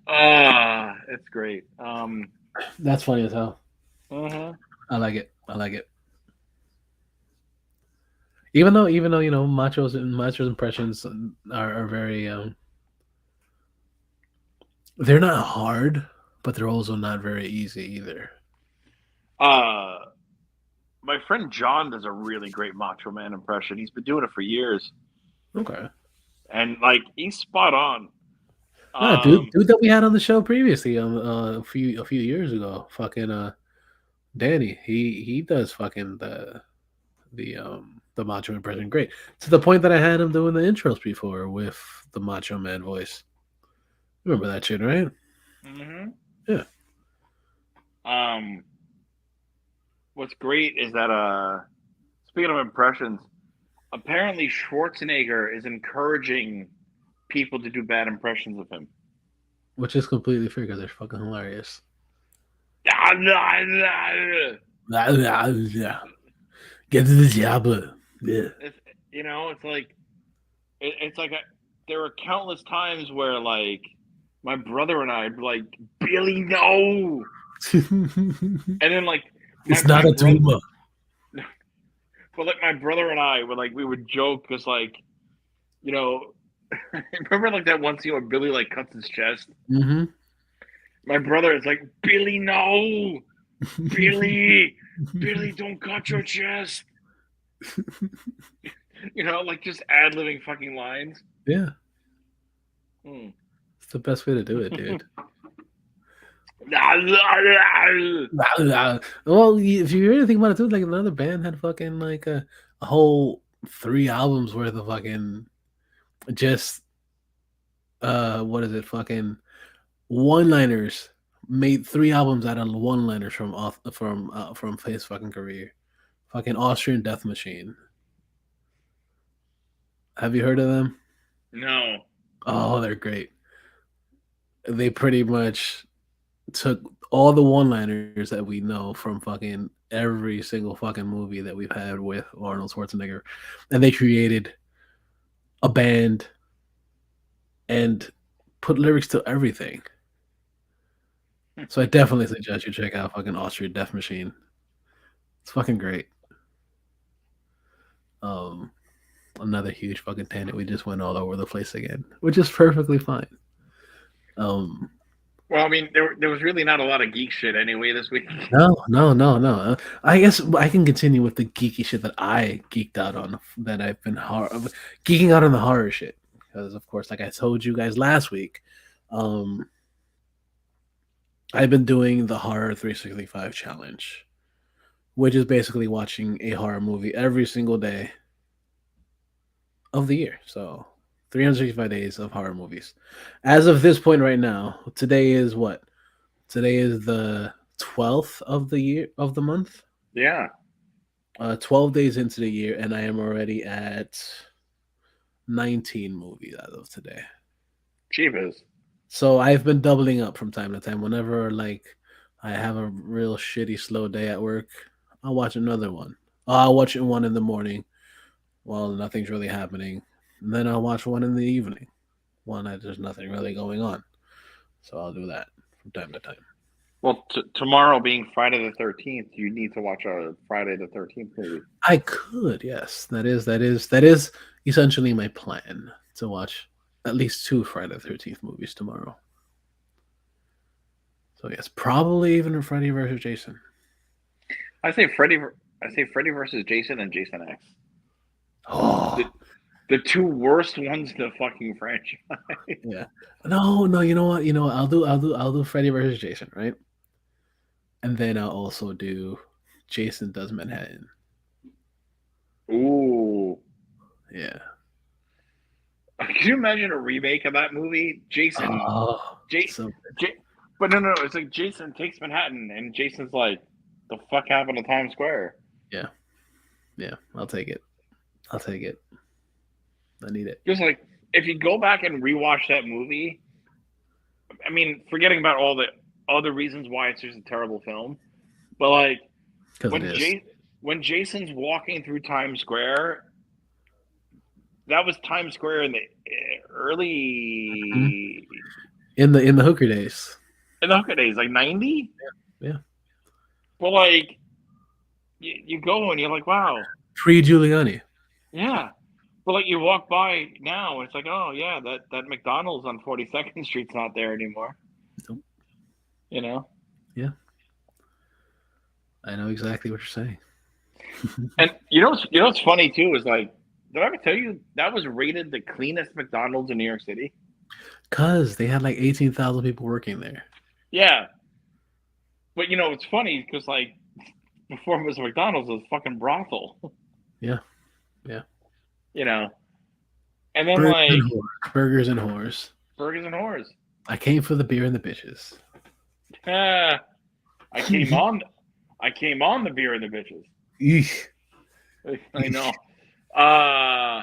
It's great. That's funny as hell. Uh-huh. I like it. I like it. Even though Macho's impressions are very they're not hard, but they're also not very easy either. Uh, my friend John does a really great Macho Man impression. He's been doing it for years, Okay. and like he's spot on. Ah, dude, Um, dude that we had on the show previously, a few years ago, fucking Danny, he does fucking the Macho impression great, to the point that I had him doing the intros before with the Macho Man voice. Remember that shit, right? mhm. Yeah. What's great is that speaking of impressions, apparently Schwarzenegger is encouraging people to do bad impressions of him. which is completely fair because they're fucking hilarious. Get to the job. Yeah. It's, it's like it's like there were countless times where like my brother and I would be like, Billy, no, and then like It's my not a brother, tumor. but like my brother and I would like we would joke because like you know remember like that one scene where Billy like cuts his chest. Mm-hmm. My brother is like, Billy, no, Billy, Billy, don't cut your chest. Like just ad libbing fucking lines. Yeah, Hmm. it's the best way to do it, dude. Yeah, Well, if you really think about it, too, like another band had fucking like a whole 3 albums worth of fucking just what is it, fucking one liners. Made 3 albums out of one liners from his fucking career. Fucking Austrian Death Machine. Have you heard of them? no. Oh, they're great. They pretty much took all the one-liners that we know from fucking every single fucking movie that we've had with Arnold Schwarzenegger, and they created a band and put lyrics to everything. So I definitely suggest you check out fucking Austrian Death Machine. It's fucking great. Um, Another huge fucking tangent. We just went all over the place again, which is perfectly fine. Um, Well, I mean, there was really not a lot of geek shit anyway this week. no, no, no, no. I guess I can continue with the geeky shit that I geeked out on. That I've been geeking out on the horror shit because, of course, like I told you guys last week, um, I've been doing the Horror 365 challenge, which is basically watching a horror movie every single day of the year. So 365 days of horror movies. As of this point right now, today is what? Today is the 12th of the year of the month. Yeah, 12 days into the year, and I am already at 19 movies as of today. Jeebus. So I've been doubling up from time to time. Whenever like I have a real shitty slow day at work, I'll watch another one. I'll watch one in the morning while nothing's really happening. And then I'll watch one in the evening when there's nothing really going on. So I'll do that from time to time. Well, tomorrow being Friday the 13th, you need to watch a Friday the 13th movie. I could, yes. That is essentially my plan to watch at least 2 Friday the 13th movies tomorrow. So yes, probably even a Freddy versus Jason. I say Freddy. I say Freddy versus Jason and Jason X. Oh The the two worst ones in the fucking franchise. yeah. No, no, you know what? You know what? I'll do Freddy versus Jason, right? And then I'll also do Jason Does Manhattan. Ooh. Yeah. Can you imagine a remake of that movie? Jason, Oh, J, so J, but no, it's like Jason takes Manhattan, and Jason's like, "The fuck happened to Times Square?" yeah, yeah. I'll take it. I'll take it. I need it Just like if you go back and rewatch that movie, I mean, forgetting about all the other reasons why it's just a terrible film, but like because it when is. when Jason's walking through Times Square, that was Times Square in the Mhm. early In the hooker days. in the hooker days, like 90. Yeah. But like you go and you're like, wow, Pre Giuliani. yeah. But like you walk by now, and it's like, oh yeah, that McDonald's on 42nd Street's not there anymore. Nope. You know. Yeah. I know exactly what you're saying. And what's funny too is like, did I ever tell you that was rated the cleanest McDonald's in New York City? Because they had like 18,000 people working there. Yeah, but it's funny because like before it was McDonald's, it was fucking brothel. Yeah. Yeah. You know, and then Burgers and like whores. Burgers and whores. burgers and whores. I came for the beer and the bitches. Ah, I came on, I came on the beer and the bitches. Eesh. I know. Uh,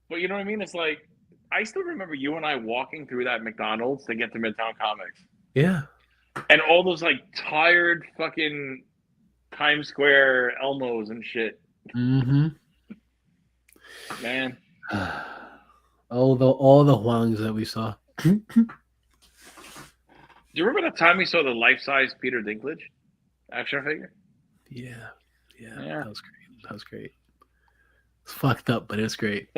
but you know what I mean? It's like I still remember you and I walking through that McDonald's to get to Midtown Comics, Yeah. and all those like tired fucking Times Square Elmos and shit. Mm-hmm. Man, All the Huangs that we saw. do you remember the time we saw the life-size Peter Dinklage action figure? Yeah. Yeah. Yeah. That was great. That was great. It's fucked up, but it's great.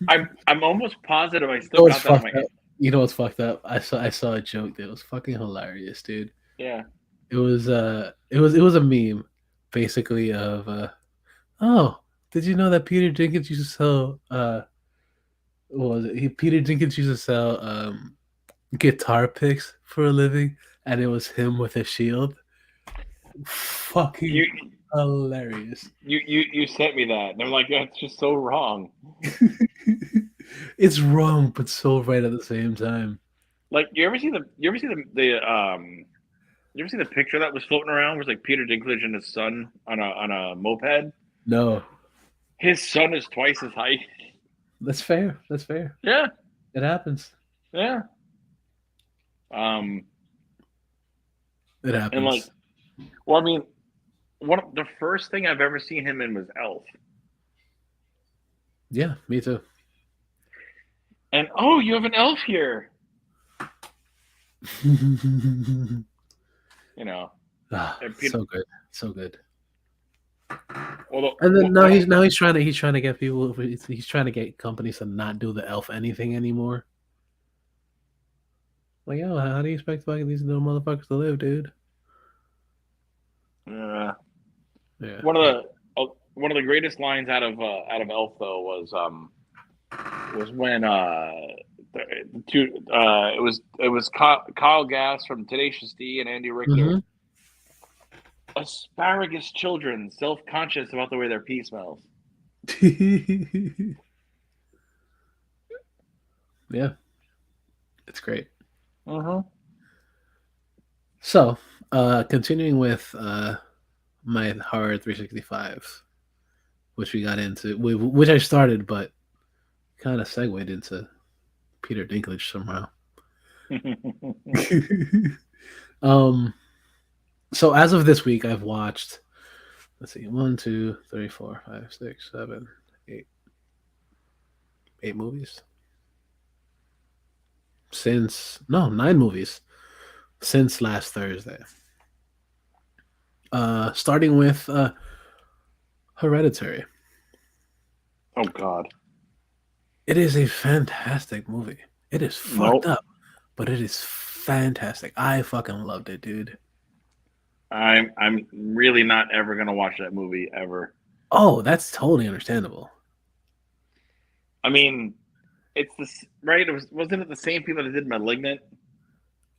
I'm almost positive I still know what's got that in fucked my up? hand. You know what's fucked up? I saw a joke that was fucking hilarious, dude. Yeah. It was a meme, basically of oh, did you know that Peter Jenkins used to sell what was it? Peter Jenkins used to sell guitar picks for a living, and it was him with a shield. Fucking You hilarious. you sent me that, and I'm like, that's just so wrong. It's wrong, but so right at the same time. Like, you ever see the picture that was floating around? It was like Peter Dinklage and his son on a moped. No, His son is twice his height. that's fair. That's fair. Yeah, It happens. yeah. Um, It and like, happens. well, I mean, the first thing I've ever seen him in was Elf. Yeah, me too. And oh, you have an elf here. You know, and Peter. So good, so good. Although, And then now what he's trying to get people. He's trying to get companies to not do the elf anything anymore. Like, yo, how do you expect fucking these little motherfuckers to live, dude? uh, Yeah, one of yeah. one of the greatest lines out of Elf though was when the two it was Kyle Gass from Tenacious D and Andy Richter. Hmm. Asparagus children, self conscious about the way their pee smells. Yeah, it's great. Uh-huh. So, continuing with my horror 365, which we got into, which I started, but kind of segued into Peter Dinklage somehow. um, so as of this week, I've watched. Let's see, 1, 2, 3, 4, 5, 6, 7, 8, 8 movies since no 9 movies since last Thursday. Starting with Hereditary. Oh God. It is a fantastic movie. It is fucked Nope. up, but it is fantastic. I fucking loved it, dude. I'm really not ever gonna watch that movie ever. Oh, that's totally understandable. I mean, it's this right. Wasn't it the same people that did *Malignant*?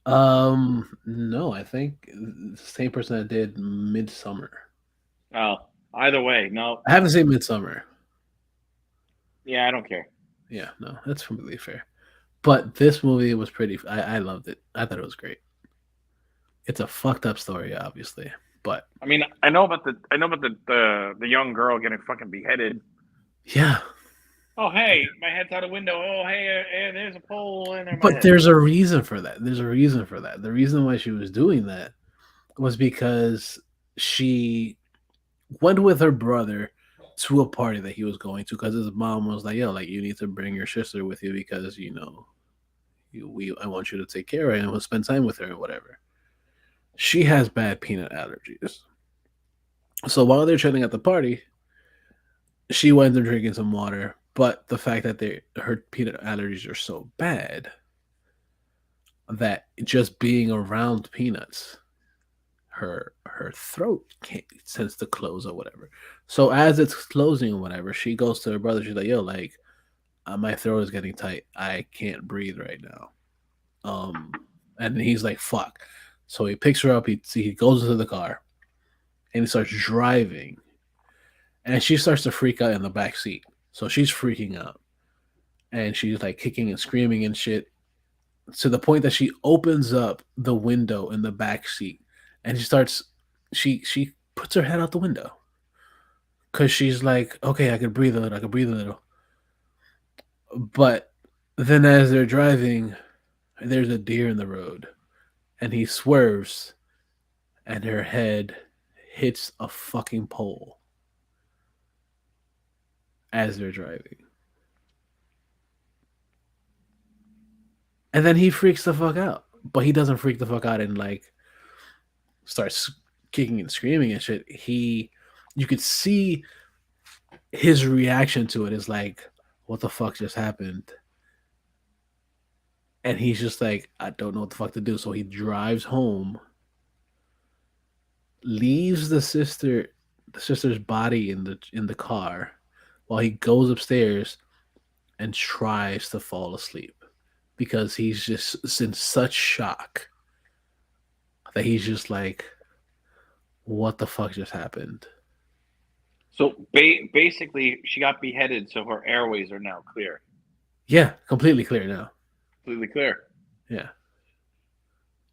No, I think the same person that did Midsummer. Oh, either way, no. I haven't seen Midsummer. Yeah, I don't care. Yeah, no, that's completely fair. But this movie was pretty. I loved it. I thought it was great. It's a fucked up story, obviously, but I mean, I know about the young girl getting fucking beheaded. yeah. Oh hey, my head's out a window. Oh hey, there's a pole in my But head. there's a reason for that. There's a reason for that. The reason why she was doing that was because she went with her brother to a party that he was going to because his mom was like, "Yo, like you need to bring your sister with you because I want you to take care of her and we'll spend time with her or whatever." She has bad peanut allergies, so while they're chatting at the party, she winds up drinking some water. But the fact that her peanut allergies are so bad that just being around peanuts, her throat can't tends to close or whatever. So as it's closing or whatever, she goes to her brother. She's like, "Yo, like my throat is getting tight. I can't breathe right now." And he's like, "Fuck." So he picks her up. He goes into the car and he starts driving, and she starts to freak out in the back seat. So she's freaking out, and she's like kicking and screaming and shit to the point that she opens up the window in the back seat and she puts her head out the window because she's like, okay, I can breathe a little, I can breathe a little. But then as they're driving, there's a deer in the road, and he swerves, and her head hits a fucking pole as they're driving. And then he freaks the fuck out. But he doesn't freak the fuck out and like starts kicking and screaming and shit. You could see his reaction to it is like, what the fuck just happened? And he's just like, I don't know what the fuck to do. So he drives home, leaves the sister's body in the car, while he goes upstairs and tries to fall asleep because he's just in such shock that he's just like, what the fuck just happened? So basically, she got beheaded, so her airways are now clear, Yeah, completely clear now. completely clear, Yeah.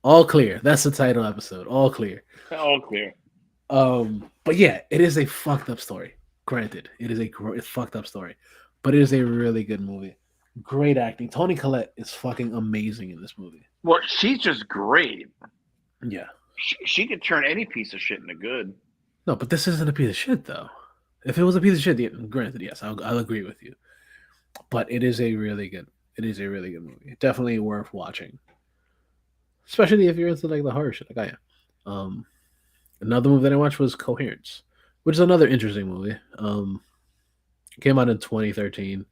All clear. That's the title episode. All clear. all clear. But yeah, it is a fucked up story. Granted, it is a fucked up story, but it is a really good movie. Great acting. Tony Collette is fucking amazing in this movie. Well, she's just great. Yeah. She could turn any piece of shit into good. No, but this isn't a piece of shit though. If it was a piece of shit, yeah, granted, yes, I'll agree with you. But it is a really good movie. Definitely worth watching, especially if you're into like the horror shit, like I am. Another movie that I watched was Coherence, which is another interesting movie. It came out in 2013,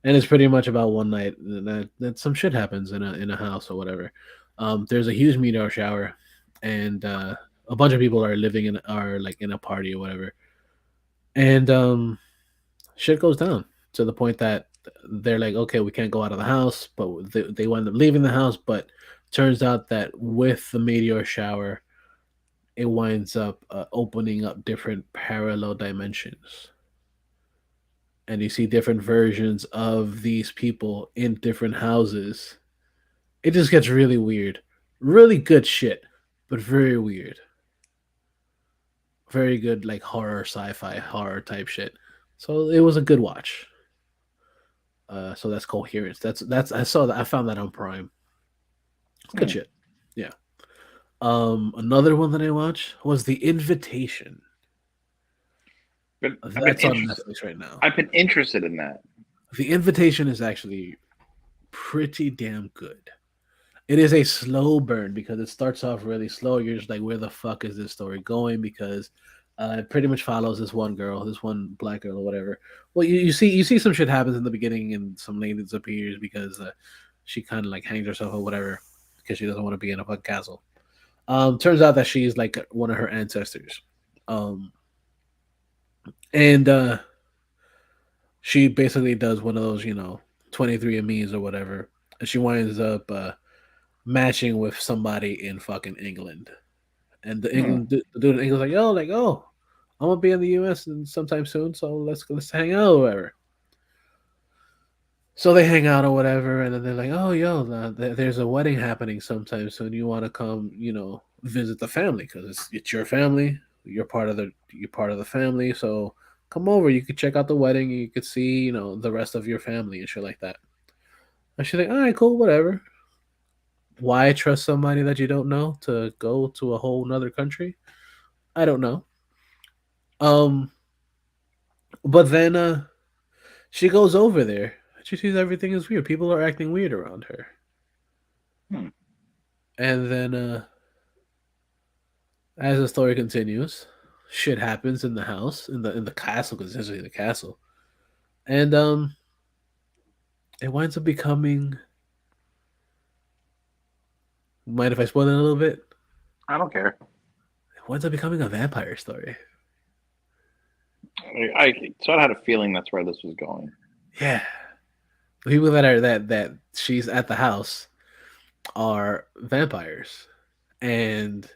and it's pretty much about one night that some shit happens in a house or whatever. There's a huge meteor shower, and a bunch of people are living in are like in a party or whatever, and shit goes down to the point that they're like, okay, we can't go out of the house, but they wind up leaving the house. But turns out that with the meteor shower, it winds up opening up different parallel dimensions, and you see different versions of these people in different houses. It just gets really weird. Really good shit, but very weird. Very good, like horror, sci-fi, horror type shit. So it was a good watch. So that's Coherence. That's I saw that I found that on Prime. It's good Hmm. shit. Yeah. Another one that I watched was The Invitation. But I've been That's on interested. Netflix right now. I've been interested in that. The Invitation is actually pretty damn good. It is a slow burn because it starts off really slow. You're just like, where the fuck is this story going? Because it pretty much follows this one girl, this one black girl or whatever. Well, you see some shit happens in the beginning, and some lady disappears because she kind of like hangs herself or whatever because she doesn't want to be in a fucking castle. Turns out that she's like one of her ancestors, um, and she basically does one of those, 23andMe's or whatever, and she winds up matching with somebody in fucking England. And Hmm. the dude in England's like, yo, like, oh, I'm gonna be in the US sometime soon, so let's hang out or whatever. So they hang out or whatever, and then they're like, oh, yo, there's a wedding happening sometime soon. You want to come, visit the family because it's your family. You're part of the family, so come over. You could check out the wedding. You could see, the rest of your family and shit like that. And she's like, all right, cool, whatever. Why trust somebody that you don't know to go to a whole nother country? I don't know. Um, but then she goes over there. She sees everything is weird. People are acting weird around her. Hmm. And then as the story continues, shit happens in the house, in the castle, because essentially the castle. And it winds up becoming, mind if I spoil it a little bit? I don't care. It winds up becoming a vampire story. I sort of had a feeling that's where this was going. Yeah. The people that she's at the house are vampires. And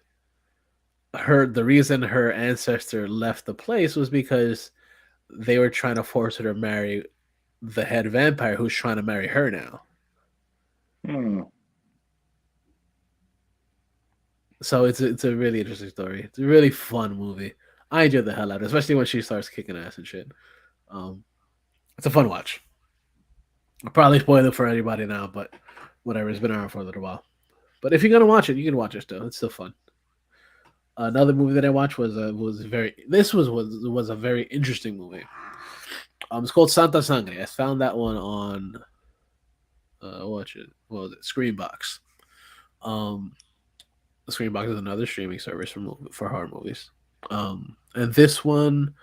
the reason her ancestor left the place was because they were trying to force her to marry the head vampire who's trying to marry her now. Hmm. So it's a really interesting story. It's a really fun movie. I enjoyed the hell out of it, especially when she starts kicking ass and shit. Um, it's a fun watch. I'll probably spoil it for anybody now, but whatever. It's been around for a little while. But if you're gonna watch it, you can watch it still. It's still fun. Another movie that I watched was very. This was a very interesting movie. It's called Santa Sangre. I found that one on watch it. What was it? Screenbox. Um, Screenbox is another streaming service for horror movies. And this one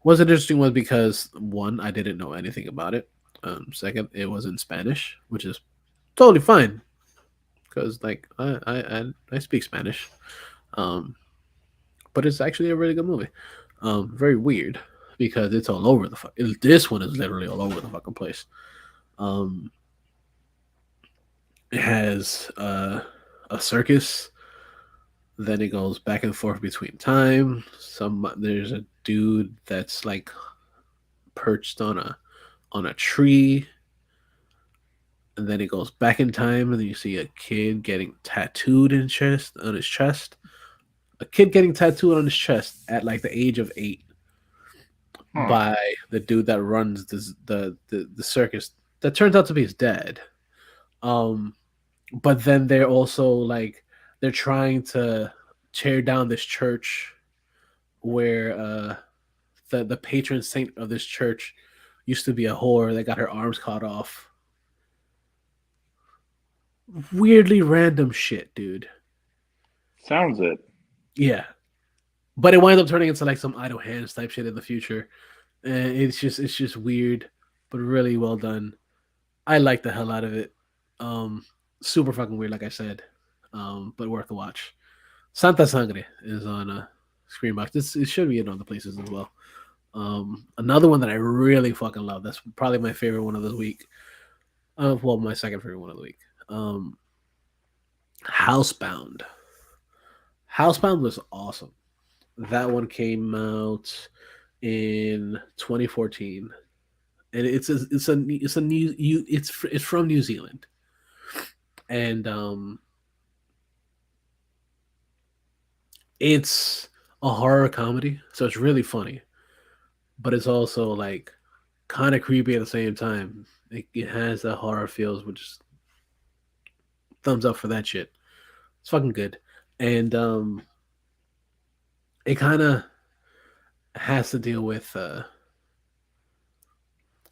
was an interesting one because one, I didn't know anything about it. Second, it was in Spanish, which is totally fine because like I speak Spanish. Um, but it's actually a really good movie. Very weird because it's all over the fuck. This one is literally all over the fucking place. Um, it has a circus. Then it goes back and forth between time. There's a dude that's like perched on a tree, and then it goes back in time, and then you see a kid getting tattooed in chest on his chest. A kid getting tattooed on his chest at like the age of 8 Huh. by the dude that runs the circus. That turns out to be his dad. Um, but then they're also like they're trying to tear down this church where the patron saint of this church used to be a whore that got her arms cut off. Weirdly random shit, dude. Sounds it. Yeah, but it winds up turning into like some idle hands type shit in the future, and it's just weird, but really well done. I like the hell out of it. Um, Super fucking weird, like I said, but worth a watch. Santa Sangre is on Screenbox. It should be in other places as well. Another one that I really fucking love. That's probably my favorite one of the week. Well, my second favorite one of the week. Um, Housebound. Housebound was awesome. That one came out in 2014, and it's a new it's from New Zealand, and it's a horror comedy, so it's really funny, but it's also like kind of creepy at the same time. It has the horror feels, which is thumbs up for that shit. It's fucking good, and it kind of has to deal with.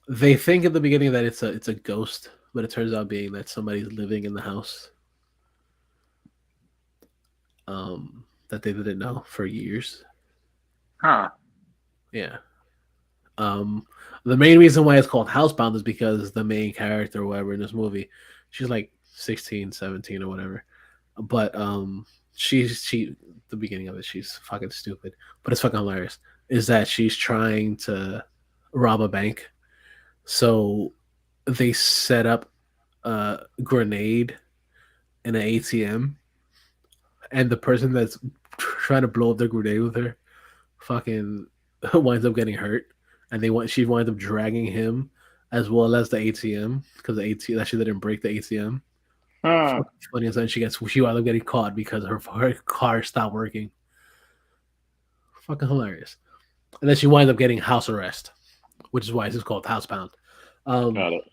They think at the beginning that it's a ghost, but it turns out being that somebody's living in the house. That they didn't know for years. Huh. Yeah. Um, the main reason why it's called Housebound is because the main character or whatever in this movie, she's like 16, 17 or whatever. But she the beginning of it, she's fucking stupid, but it's fucking hilarious. Is that she's trying to rob a bank. So they set up a grenade in an ATM, and the person that's trying to blow up the grenade with her fucking winds up getting hurt, and she winds up dragging him as well as the ATM because the ATM that she didn't break the ATM. Huh. Fucking funny as then she wound up getting caught because her car stopped working. Fucking hilarious. And then she winds up getting house arrest, which is why it's called Housebound. Um, Got it.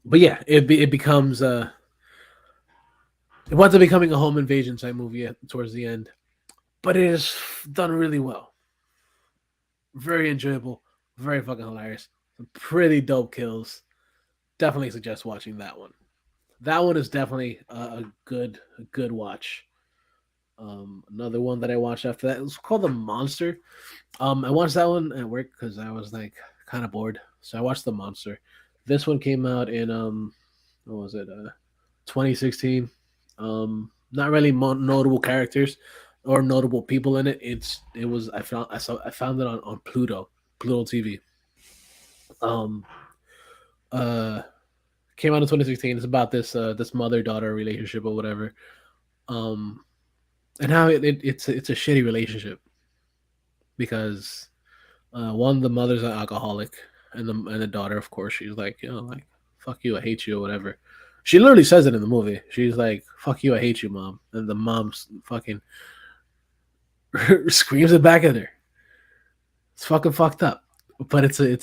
but yeah, it becomes it winds up becoming a home invasion type movie towards the end, but it is done really well. Very enjoyable, very fucking hilarious. Some pretty dope kills. Definitely suggest watching that one. That one is definitely a good watch. Another one that I watched after that, it was called The Monster. I watched that one at work because I was like kind of bored, so I watched The Monster. This one came out in what was it? 2016. Not really notable characters or notable people in it. It was I found it on Pluto TV. Um, uh, Came out in 2016. It's about this mother daughter relationship or whatever. Um, and how it's a shitty relationship because one, the mother's an alcoholic, and the daughter, of course, she's like, like fuck you, I hate you or whatever. She literally says it in the movie. She's like, fuck you, I hate you, mom. And the mom's fucking screams it back at her. It's fucking fucked up, but it's a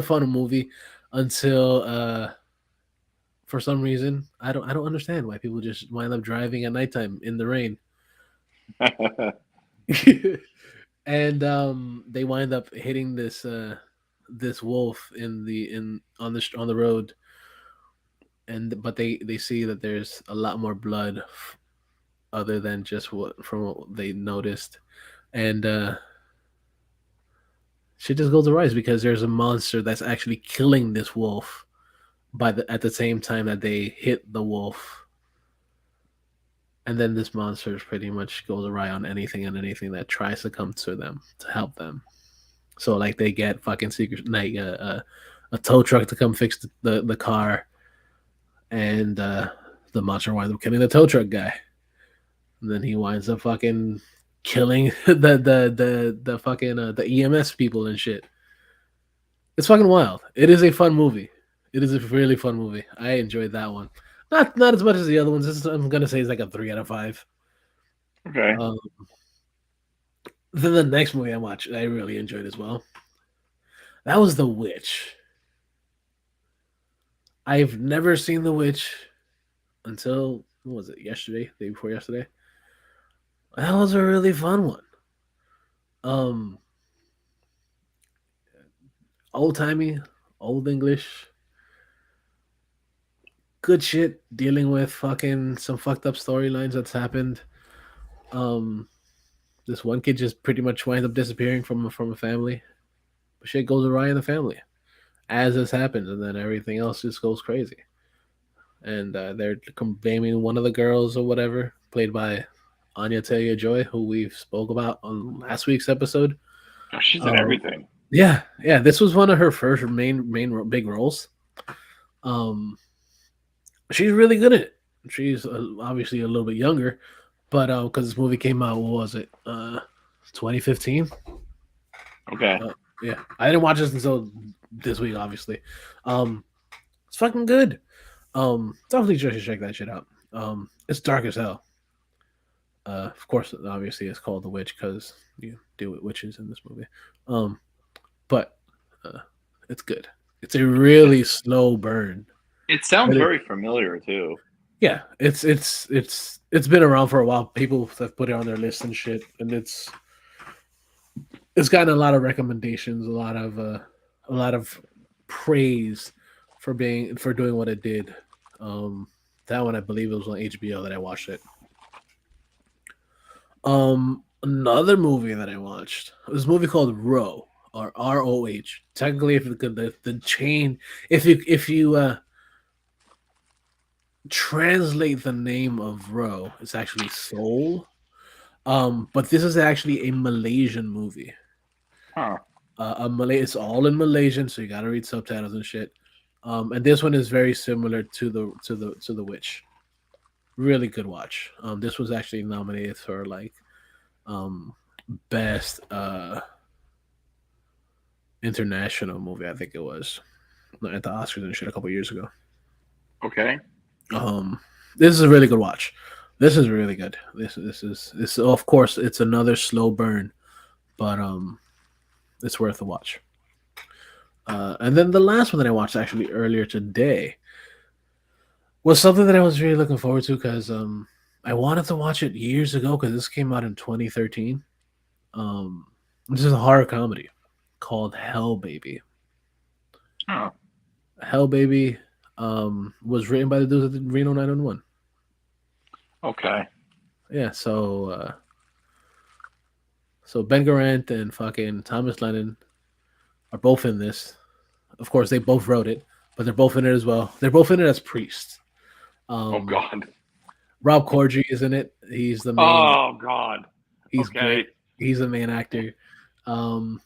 fun movie until for some reason I don't understand why people just wind up driving at nighttime in the rain. And they wind up hitting this wolf in on the road, and but they see that there's a lot more blood other than just what from what they noticed, and shit just goes to rise because there's a monster that's actually killing this wolf by the at the same time that they hit the wolf. And then this monster pretty much goes awry on anything and anything that tries to come to them to help them. So like they get fucking secret like a tow truck to come fix the car, and the monster winds up killing the tow truck guy. And then he winds up fucking killing the fucking the EMS people and shit. It's fucking wild. It is a fun movie. It is a really fun movie. I enjoyed that one. Not as much as the other ones. I'm gonna say it's like a 3 out of 5. Okay. Um, then the next movie I watched, I really enjoyed as well. That was The Witch. I've never seen The Witch until what was it? Yesterday, day before yesterday. That was a really fun one. Um, Old timey, old English, good shit. Dealing with fucking some fucked up storylines that's happened. Um, this one kid just pretty much winds up disappearing from a family. But shit goes awry in the family as this happens, and then everything else just goes crazy. And they're blaming one of the girls or whatever, played by Anya Taylor Joy, who we spoke about on last week's episode. Oh, she's in Um, everything. yeah, yeah, this was one of her first main big roles. Um, she's really good at it. She's obviously a little bit younger, but because this movie came out, what was it? 2015. Okay. Yeah, I didn't watch this until this week, obviously. It's fucking good. Definitely just check that shit out. It's dark as hell. Of course, obviously, it's called The Witch because you deal with witches in this movie. Um, but uh, it's good. It's a It, really slow burn. it sounds But it, very familiar too. yeah, it's been around for a while. People have put it on their list and shit, and it's gotten a lot of recommendations, a lot of praise for doing what it did. Um, that one I believe it was on HBO that I watched it. Another movie that I watched was a movie called Row or ROH. Technically, if the chain, if you translate the name of Row, it's actually Soul. But this is actually a Malaysian movie. Huh. It's all in Malaysian, so you got to read subtitles and shit. And this one is very similar to the Witch. Really good watch. This was actually nominated for like um best international movie. I think it was at the Oscars and shit a couple years ago. Okay. Um, this is a really good watch. This is really good. This of course it's another slow burn, but it's worth a watch. And then the last one that I watched actually earlier today was something that I was really looking forward to because I wanted to watch it years ago because this came out in 2013. Um, this is a horror comedy called Hell Baby. Oh. Hell Baby was written by the dudes at the Reno 911. Okay. Yeah, so Ben Garant and fucking Thomas Lennon are both in this. Of course, they both wrote it, but they're both in it as well. They're both in it as priests. Oh Um, God. Rob Corddry is in it. He's the main. Oh God. He's Okay. great. He's the main actor.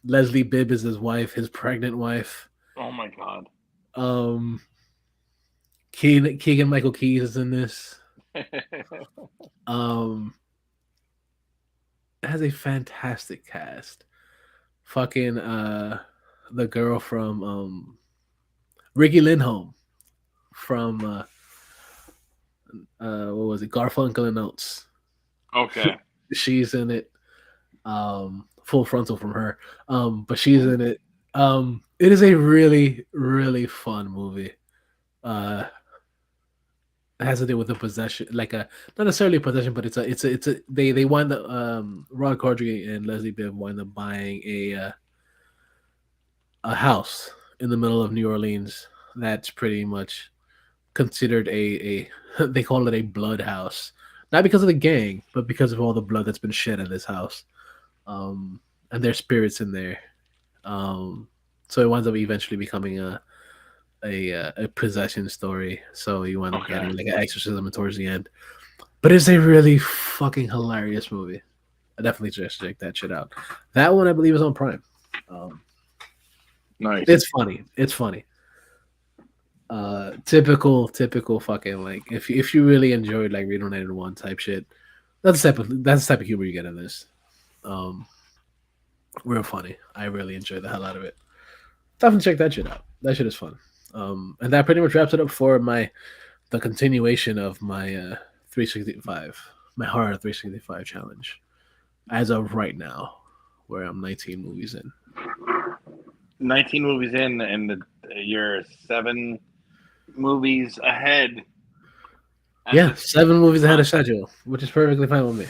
Leslie Bibb is his wife, his pregnant wife. Oh my God. Um, Keegan Michael Keys is in this. Um, it has a fantastic cast. Fucking the girl from Ricky Lindholm from what was it? Garfunkel and Oates. Okay. She's in it. Of full frontal from her. But she's in it. It is a really really fun movie. Uh, it has to do with a possession, like a not necessarily a possession, but it's a they wind up Ron Cordry and Leslie Bibb wind up buying a house in the middle of New Orleans that's pretty much considered a they call it a blood house, not because of the gang, but because of all the blood that's been shed in this house, um, and their spirits in there. Um, so it winds up eventually becoming a possession story. So you wind up Okay. getting like an exorcism towards the end. But it's a really fucking hilarious movie. I definitely just check that shit out. That one I believe is on Prime. Um, Nice. it's funny. It's funny. Typical fucking like if you really enjoyed like Read 191 type shit, that's the type of humor you get in this. Um, real funny. I really enjoyed the hell out of it. Definitely check that shit out. That shit is fun. And that pretty much wraps it up for my the continuation of my 365, my horror 365 challenge as of right now, where I'm 19 movies in. 19 movies in, and you're 7 movies ahead. At Yeah, this 7 movies ahead of time. schedule, which is perfectly fine with me.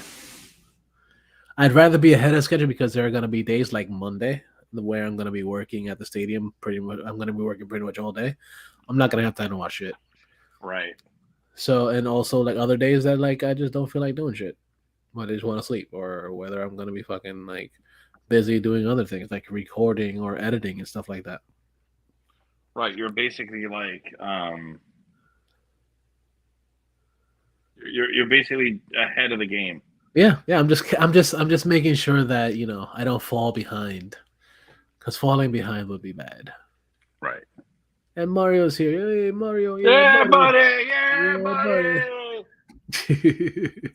I'd rather be ahead of schedule because there are gonna be days like Monday where I'm gonna be working at the stadium pretty much. I'm gonna be working pretty much all day. I'm not gonna have time to watch shit. Right. So and also like other days that like I just don't feel like doing shit. I just want to sleep, or whether I'm gonna be fucking like busy doing other things like recording or editing and stuff like that. Right. You're basically like you're basically ahead of the game. Yeah, yeah. I'm just making sure that I don't fall behind because falling behind would be bad. Right. And Mario's here. Hey, Mario. Yeah, Yeah, buddy. buddy. Yeah, Yeah, buddy. buddy.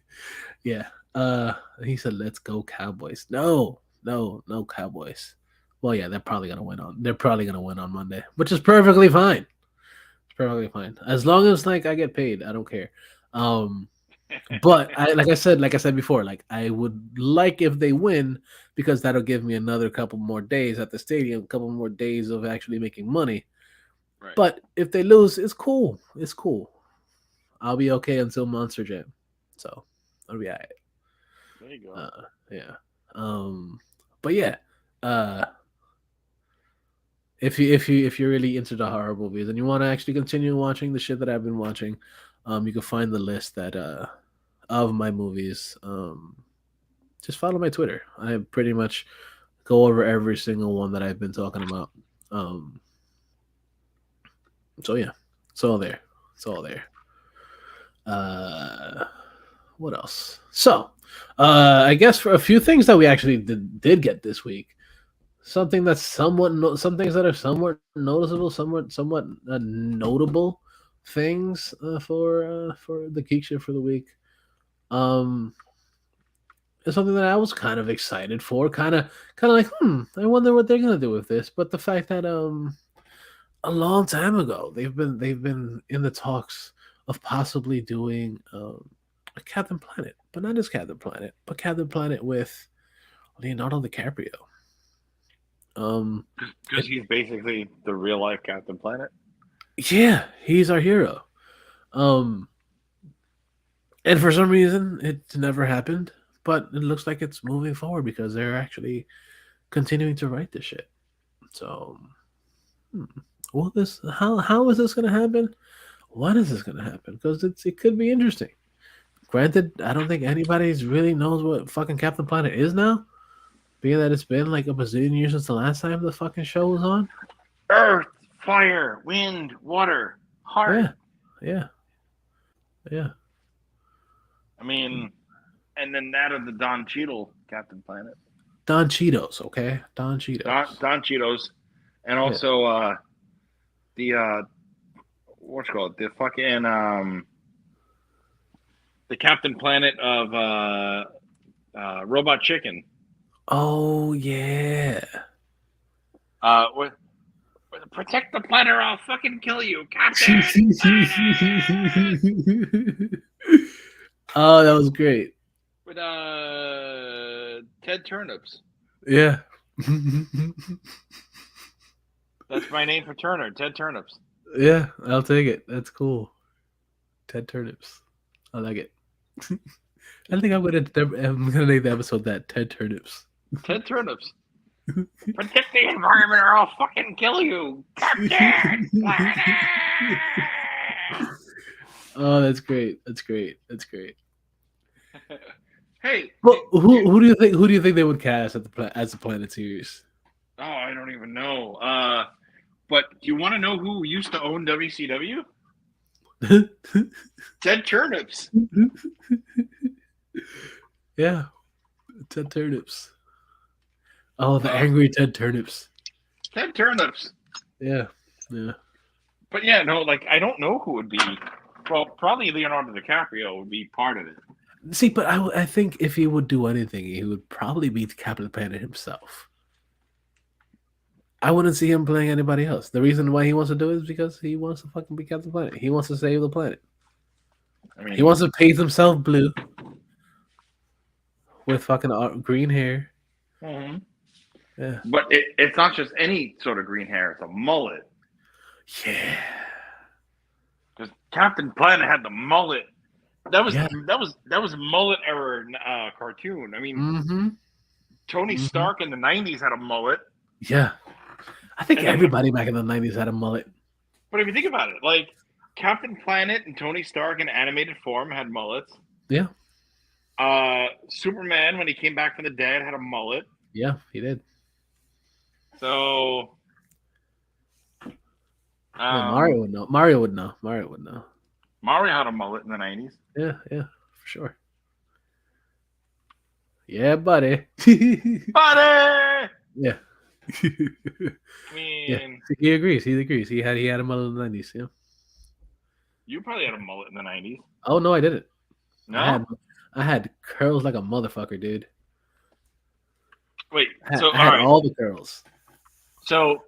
Yeah. Uh, he said, "Let's go Cowboys." No, no, no Cowboys. Well, yeah, they're probably gonna win on. They're probably gonna win on Monday, which is perfectly fine. It's perfectly fine as long as like I get paid. I don't care. Um, but I like I said before, like I would like if they win because that'll give me another couple more days at the stadium, a couple more days of actually making money. Right. But if they lose, it's cool. It's cool. I'll be okay until Monster Jam. So I'll be alright. There you go. Yeah. Um, but yeah. Uh, if you're really into the horror movies and you want to actually continue watching the shit that I've been watching, you can find the list that of my movies. Just follow my Twitter. I pretty much go over every single one that I've been talking about. Um, so yeah, it's all there. It's all there. Uh, what else? So, I guess for a few things that we actually did get this week, something that's some things that are somewhat noticeable, somewhat notable things for the geek shit for the week. Um, is something that I was kind of excited for, kind of like, I wonder what they're gonna do with this. But the fact that a long time ago they've been in the talks of possibly doing a Captain Planet, but not as Captain Planet, but Captain Planet with Leonardo DiCaprio. Um, Because he's basically the real life Captain Planet. yeah, he's our hero. Um, and for some reason, it's never happened, but it looks like it's moving forward because they're actually continuing to write this shit. So, hmm, will this? How is this going to happen? When is this going to happen? Because it could be interesting. Granted, I don't think anybody's really knows what fucking Captain Planet is now, being that it's been like a bazillion years since the last time the fucking show was on. Earth, fire, wind, water, heart. Yeah, yeah, yeah. I mean, and then that of the Don Cheadle Captain Planet. Don Cheetos, okay, Don Cheetos. Don Cheetos, and Yeah. also the what's it called, the fucking the Captain Planet of Robot Chicken. Oh yeah. With protect the planet or I'll fucking kill you, Captain Planet. Oh, that was great. With Ted Turnips. Yeah. That's my name for Turner, Ted Turnips. Yeah, I'll take it. That's cool. Ted Turnips. I like it. I think I'm gonna name the episode that Ted Turnips. Ted Turnips. Protect the environment or I'll fucking kill you, Captain Planet! Oh, that's great. That's great. That's great. Hey, Well, who do you think they would cast at as the Planet series? oh, I don't even know. But do you want to know who used to own WCW? Ted Turnips. Yeah, Ted Turnips. Oh, the Uh, angry Ted Turnips. Ted Turnips. Yeah, yeah. But yeah, no, like I don't know who would be. Well, probably Leonardo DiCaprio would be part of it. See, but I think if he would do anything, he would probably be the Captain Planet himself. I wouldn't see him playing anybody else. The reason why he wants to do it is because he wants to fucking be Captain Planet. He wants to save the planet. I He mean, wants to paint himself blue with fucking green hair. mhm. Yeah. But it's not just any sort of green hair; it's a mullet. Yeah. Because Captain Planet had the mullet. That was Yeah. mullet era cartoon. I mean, Mm-hmm. Tony Mm-hmm. Stark in the '90s had a mullet, Yeah. I think and then everybody back in the 90s had a mullet. but if you think about it, like Captain Planet and Tony Stark in animated form had mullets. Yeah. Superman when he came back from the dead had a mullet. Yeah, he did. So Yeah, Mario um, would know. Mario would know. Mario would know. Mario had a mullet in the '90s. Yeah, yeah, for sure. Yeah, buddy. Buddy! Yeah. I Yeah. mean, He agrees. He agrees. He had a mullet in the 90s, yeah. you probably had a mullet in the '90s. Oh no, I didn't. I had No? I had curls like a motherfucker, dude. Wait, I had, so I all had right. all the curls. So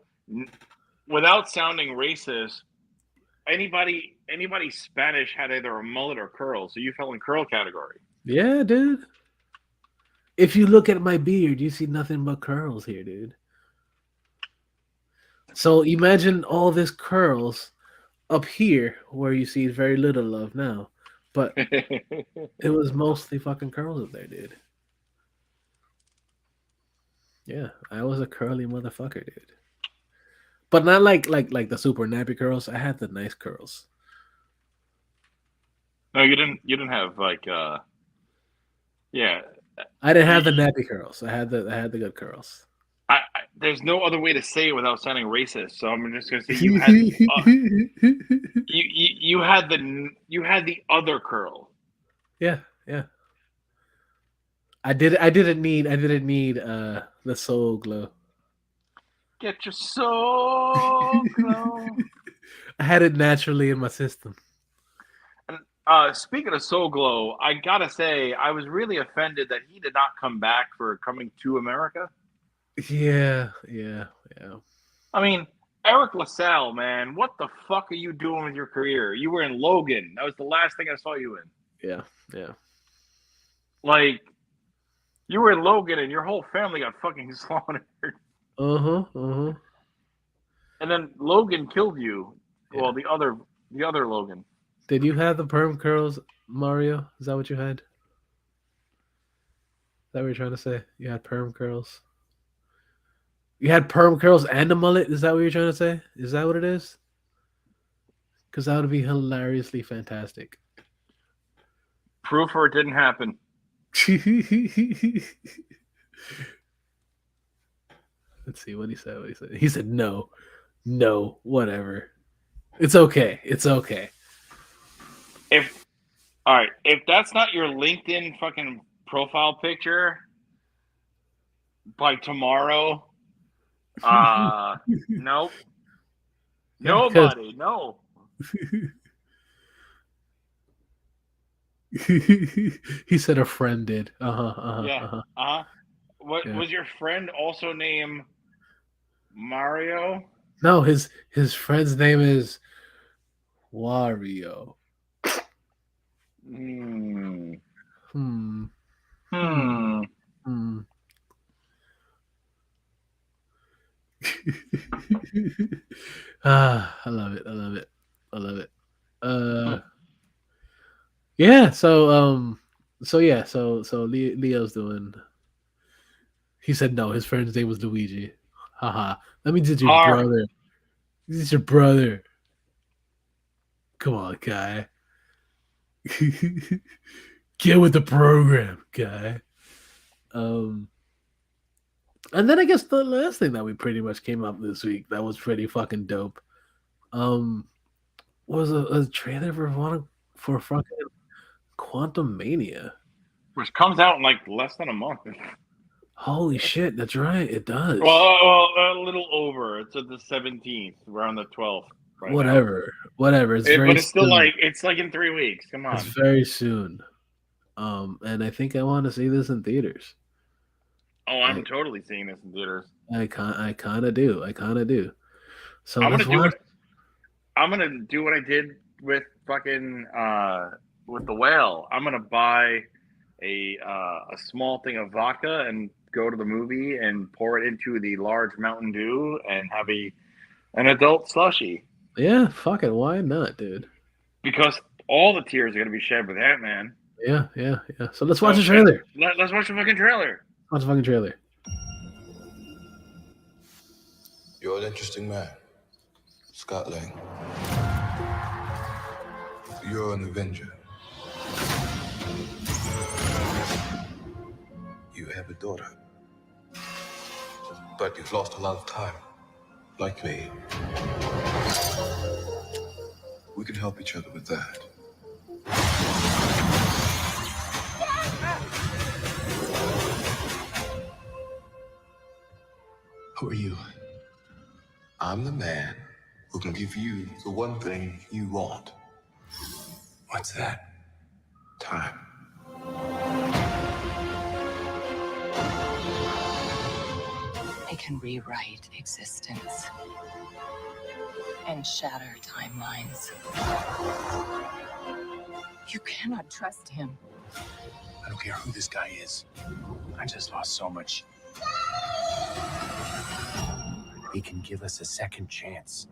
without sounding racist, anybody Spanish had either a mullet or curls, so you fell in curl category. Yeah, dude. If you look at my beard, you see nothing but curls here, dude. So imagine all this curls up here where you see very little of now. But it was mostly fucking curls up there, dude. Yeah, I was a curly motherfucker, dude. But not like the super nappy curls. I had the nice curls. No, you didn't have like yeah. I didn't have the You, nappy curls. I had the good curls. there's no other way to say it without sounding racist. So I'm just gonna say you had you had the other curl. Yeah, yeah. I didn't need the soul glow. Get your soul glow. I had it naturally in my system. And speaking of soul glow, I gotta say I was really offended that he did not come back for Coming to America. Yeah, yeah, yeah. I mean, Eric LaSalle, man, what the fuck are you doing with your career? You were in Logan. That was the last thing I saw you in. Yeah, yeah. Like, you were in Logan and your whole family got fucking slaughtered. Uh-huh, uh-huh. And then Logan killed you. Yeah. Well, the other Logan. Did you have the perm curls, Mario? Is that what you had? Is that what you're trying to say? You had perm curls? You had perm curls and a mullet? Is that what you're trying to say? Is that what it is? Because that would be hilariously fantastic. Proof or it didn't happen. Let's see what he said. What he said. He said no, no, whatever. It's okay. It's okay. If all right, if that's not your LinkedIn fucking profile picture by tomorrow, nope. Yeah, because Nobody, no. he said a friend did. Uh huh. Uh huh. Yeah. Uh huh. Uh-huh. What Yeah. was your friend also named Mario? No, his friend's name is Wario. Hmm. Hmm. Hmm. Hmm. Hmm. Ah, I love it. I love it. I love it. Uh, yeah. Leo's doing. He said no. His friend's name was Luigi. Haha. That means it's your Are brother. It's your brother. Come on, guy. Get with the program, guy. Um, and then I guess the last thing that we pretty much came up this week that was pretty fucking dope. Um, was a trailer for fucking Quantum Mania. which comes out in like less than a month. Holy shit, that's right, it does. Well, a little over. It's at the 17th. We're on the 12th right now. Whatever. It's very But it's still soon. like in 3 weeks. Come It's on. very soon. And I think I want to see this in theaters. Oh, I I'm totally seeing this in theaters. I kind of do. I kind of do. So I'm let's gonna do watch. it. I'm gonna do what I did with fucking with the whale. I'm gonna buy a small thing of vodka and go to the movie and pour it into the large Mountain Dew and have an adult slushy Yeah, fuck it. Why not, dude? because all the tears are gonna be shed with Ant Man. Yeah. So let's watch So the trailer. let's watch the fucking trailer. Watch the fucking trailer. You're an interesting man, Scott Lang. You're an Avenger. You have a daughter. But you've lost a lot of time, like me. We can help each other with that. Who are you? I'm the man who can give you the one thing you want. What's that? Time. I can rewrite existence and shatter timelines. You cannot trust him. I don't care who this guy is. I just lost so much. He can give us a second chance.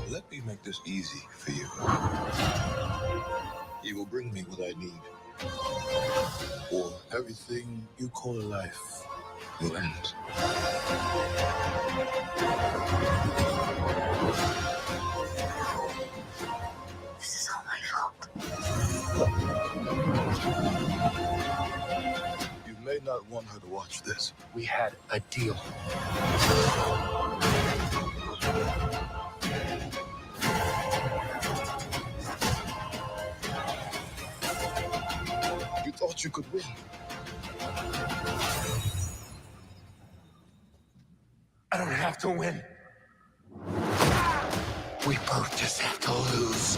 Let me make this easy for you. You will bring me what I need. Or everything you call a life will end. This is all my fault. You may not want her to watch this. We had a deal. You thought you could win. I don't have to win. We both just have to lose.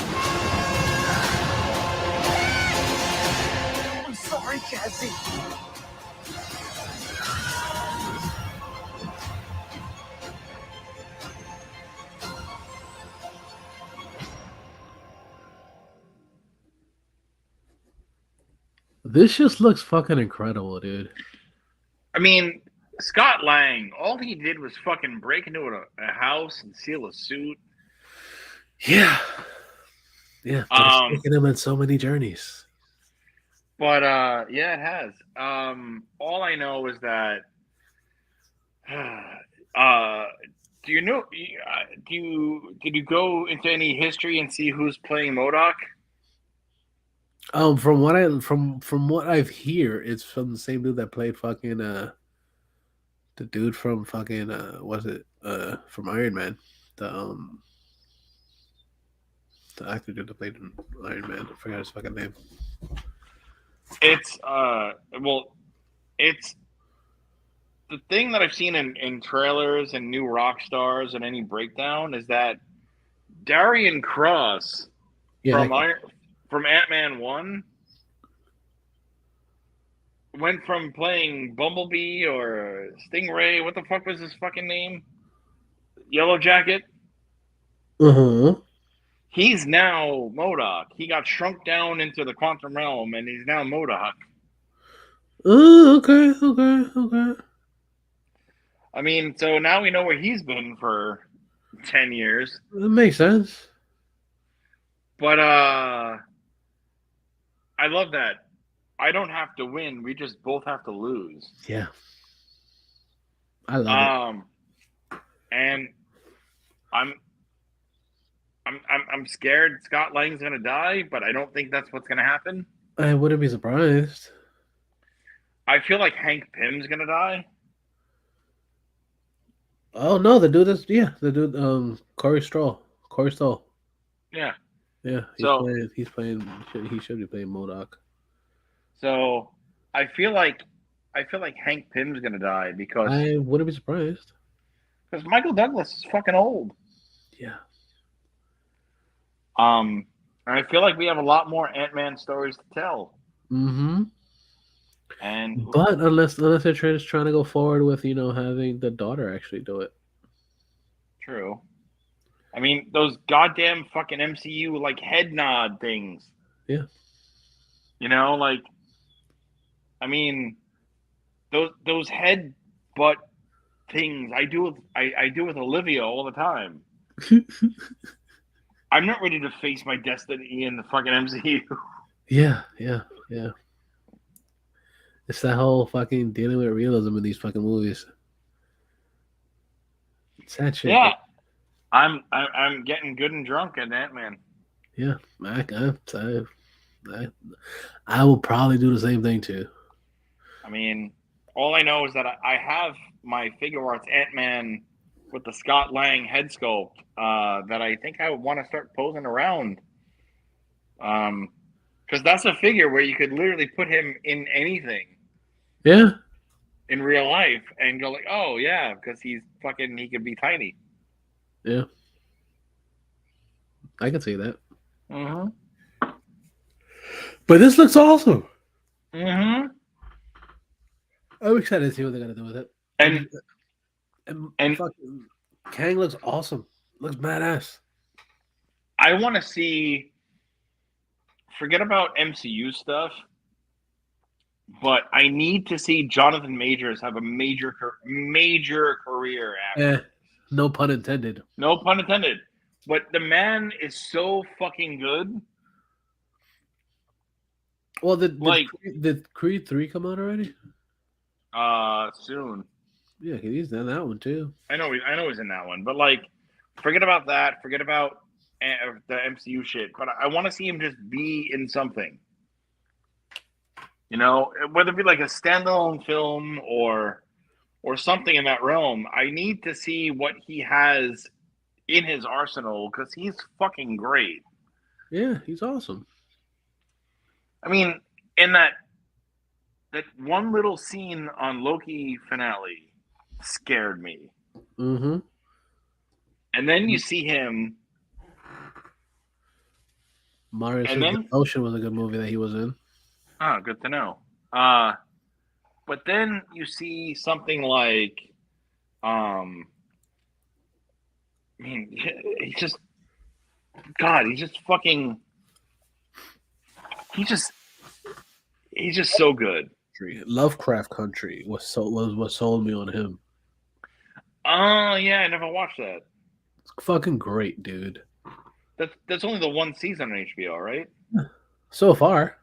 I'm sorry, Cassie. This just looks fucking incredible, dude. I mean, Scott Lang, all he did was fucking break into a house and steal a suit. Yeah. Yeah. But it's taken him on so many journeys. But yeah, it has. All I know is that do you know did you go into any history and see who's playing MODOK? From what I've hear, it's from the same dude that played fucking the dude from fucking was it from Iron Man, the the actor dude that played in Iron Man. I forgot his fucking name. It's it's the thing that I've seen in trailers and new rock stars and any breakdown is that Darian Cross Yeah, from Ant-Man 1 went from playing Bumblebee or Stingray. What the fuck was his fucking name? Yellow Jacket. uh huh. He's now MODOK. He got shrunk down into the quantum realm, and he's now MODOK. Oh, okay. I mean, so now we know where he's been for 10 years. That makes sense. But I love that. I don't have to win. We just both have to lose. Yeah. I love it. And I'm scared Scott Lang's gonna die, but I don't think that's what's gonna happen. I wouldn't be surprised. I feel like Hank Pym's gonna die. Oh no, the dude Corey Stoll. Yeah. Yeah, he should be playing MODOK. So I feel like Hank Pym's gonna die because I wouldn't be surprised. Michael Douglas is fucking old. Yeah. And I feel like we have a lot more Ant-Man stories to tell. Mm-hmm. And But unless they're trying to go forward with, having the daughter actually do it. true. I mean, those goddamn fucking MCU like head nod things. Yeah. I mean, those head butt things I do with Olivia all the time. I'm not ready to face my destiny in the fucking MCU. Yeah. It's that whole fucking dealing with realism in these fucking movies. Sad shit. Yeah. I'm getting good and drunk at Ant-Man. Yeah. I will probably do the same thing too. I mean, all I know is that I have my figure arts Ant-Man with the Scott Lang head sculpt that I think I would want to start posing around. Because that's a figure where you could literally put him in anything. Yeah. In real life and go like, oh yeah, because he could be tiny. Yeah. I can see that. Mm-hmm. But this looks awesome. Mm-hmm. I'm excited to see what they're gonna do with it. And fucking Kang looks awesome. Looks badass. I want to see. Forget about MCU stuff, but I need to see Jonathan Majors have a major career after. No pun intended. No pun intended. But the man is so fucking good. Well, did Creed 3 come out already? Soon. Yeah, he's in that one too. I know he's in that one, but forget about that. Forget about the MCU shit. But I want to see him just be in something. Whether it be like a standalone film or something in that realm. I need to see what he has in his arsenal because he's fucking great. Yeah, he's awesome. I mean, in that one little scene on Loki finale scared me. Mm-hmm. And then you see him. Mario said The Ocean was a good movie that he was in. Ah, good to know. But then you see something like, he's just so good. Lovecraft Country what sold me on him. Oh yeah, I never watched that. It's fucking great, dude. That's only the one season on HBO, right? So far.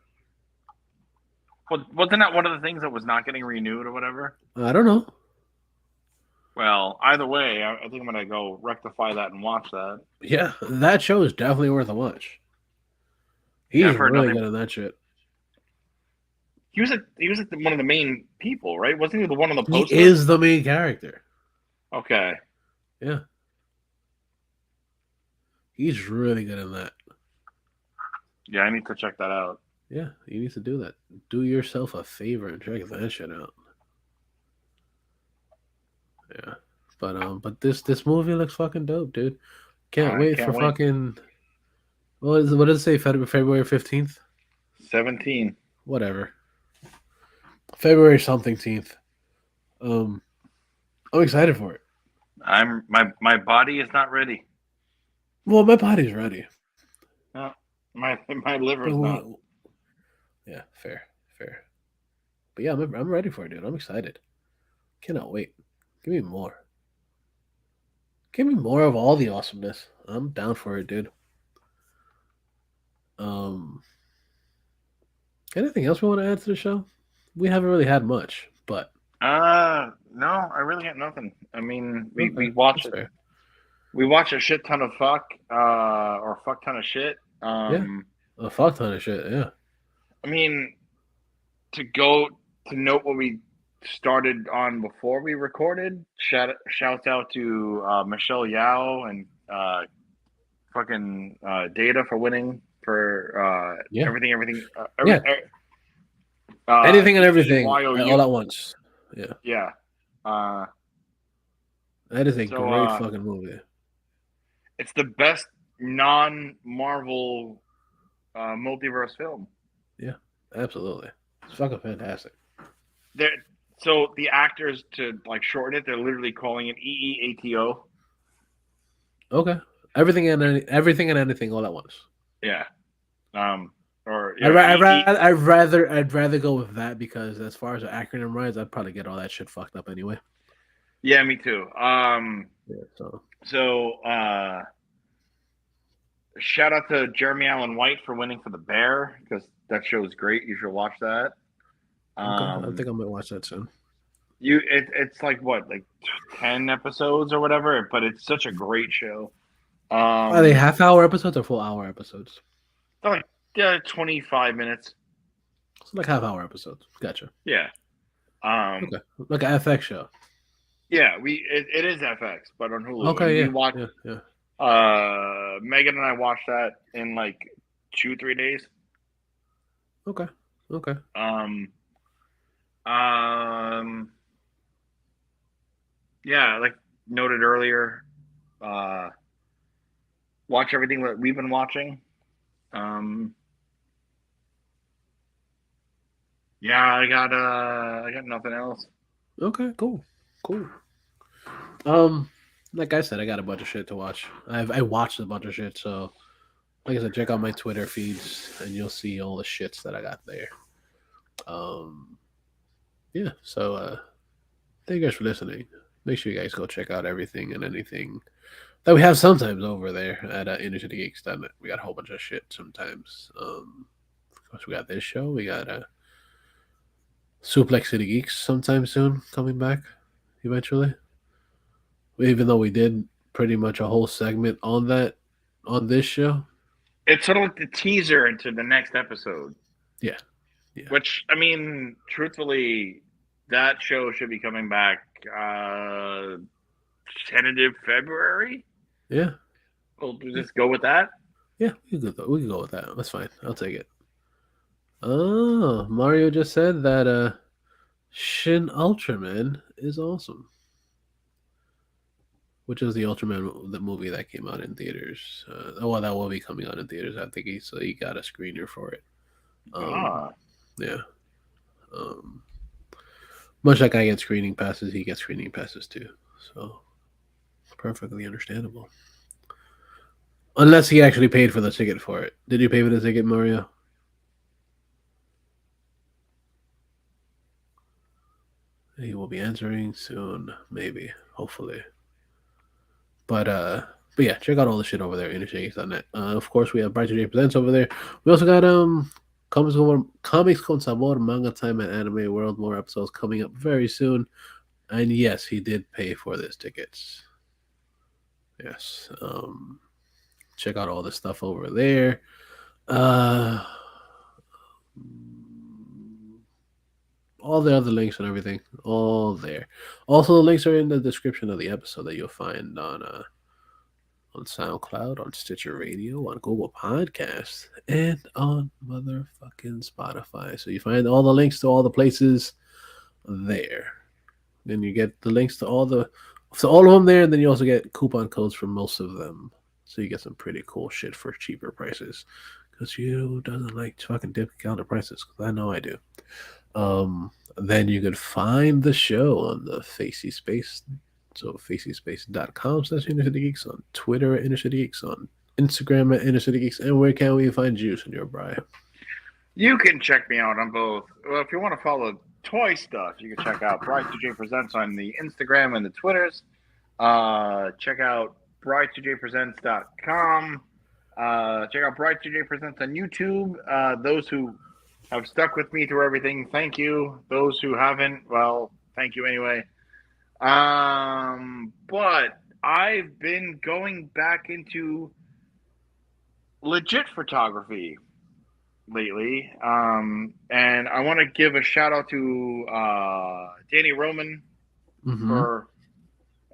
Wasn't that one of the things that was not getting renewed or whatever? I don't know. Well, either way, I think I'm gonna go rectify that and watch that. Yeah, that show is definitely worth a watch. He's really good at that shit. He was one of the main people, right? Wasn't he the one on the poster? He is the main character. Okay. Yeah. He's really good in that. Yeah, I need to check that out. Yeah, you need to do that. Do yourself a favor and check that shit out. Yeah, but this movie looks fucking dope, dude. Can't wait for fucking. What does it say? February 15th. 17. Whatever. February something 10th. I'm excited for it. My body is not ready. Well, my body's ready. My liver's But not. yeah, fair. But yeah, I'm ready for it, dude. I'm excited. Cannot wait. Give me more. Give me more of all the awesomeness. I'm down for it, dude. Um, anything else we want to add to the show? We haven't really had much, but No, I really got nothing. I mean, okay, we watch that's it. fair. We watch a shit ton of or fuck ton of shit. Yeah, a fuck ton of shit. Yeah. I mean, to go to note what we started on before we recorded. Shouts out to Michelle Yao and fucking Data for winning for Yeah. everything Yeah. Anything and everything all EYOU. at once. Yeah. Yeah. That is a So great fucking movie. it's the best non-Marvel multiverse film. Yeah, absolutely. It's fucking fantastic. So the actors, to like shorten it, they're literally calling it EEATO. Okay. Everything and anything all at once. Yeah. Or I'd rather go with that because as far as the acronym runs, I'd probably get all that shit fucked up anyway. Yeah, me too. Yeah, so So shout out to Jeremy Allen White for winning for The Bear, because that show is great. You should watch that. okay. I think I might watch that soon. It's like what, like 10 episodes or whatever, but it's such a great show. Are they half-hour episodes or full-hour episodes? They're like 25 minutes. So like half-hour episodes. Gotcha. Yeah. Okay. Like an FX show. Yeah, it is FX, but on Hulu. Okay, And yeah. we watched, yeah. Megan and I watched that in like 2-3 days. Okay. Yeah, like noted earlier, watch everything that we've been watching. Yeah, I got nothing else. Okay, cool. Like I said, I got a bunch of shit to watch. I watched a bunch of shit, so like I said, check out my Twitter feeds and you'll see all the shits that I got there. Yeah, so thank you guys for listening. Make sure you guys go check out everything and anything that we have sometimes over there at InnerCityGeeks.net. We got a whole bunch of shit sometimes. Of course, we got this show. We got Suplex City Geeks sometime soon coming back eventually. Even though we did pretty much a whole segment on this show. It's sort of like the teaser into the next episode. Yeah. Which, I mean, truthfully, that show should be coming back tentative February. Yeah. We'll just go with that. Yeah, we can go with that. That's fine. I'll take it. Oh, Mario just said that Shin Ultraman is awesome. Which is the Ultraman, the movie that came out in theaters. That will be coming out in theaters. I think he got a screener for it. Yeah. Much like I get screening passes, he gets screening passes too. So it's perfectly understandable. Unless he actually paid for the ticket for it. Did you pay for the ticket, Mario? He will be answering soon, maybe, hopefully. But yeah, check out all the shit over there, InnerCityGeeks.net. Of course, we have Brighter J Presents over there. We also got Comics con Sabor, Manga Time, and Anime World. More episodes coming up very soon. And yes, he did pay for his tickets. Yes. Check out all the stuff over there. All the other links and everything, all there. Also, the links are in the description of the episode that you'll find on SoundCloud, on Stitcher Radio, on Google Podcasts, and on motherfucking Spotify. So you find all the links to all the places there. Then you get the links to all of them there, and then you also get coupon codes for most of them. So you get some pretty cool shit for cheaper prices. Because you doesn't like fucking discount the prices? Because I know I do. Then you could find the show on the Facey Space. So facyspace.com/InnerCityGeeks, on Twitter at InnerCityGeeks, on Instagram at InnerCityGeeks. And where can we find you, Senor Brian? You can check me out on both. Well, if you want to follow toy stuff, you can check out Bride2J Presents on the Instagram and the Twitters. Check out bride2jpresents.com. Check out Bride2J Presents on YouTube. Those who have stuck with me through everything, thank you. Those who haven't, well, thank you anyway. But I've been going back into legit photography lately, and I want to give a shout out to Danny Roman for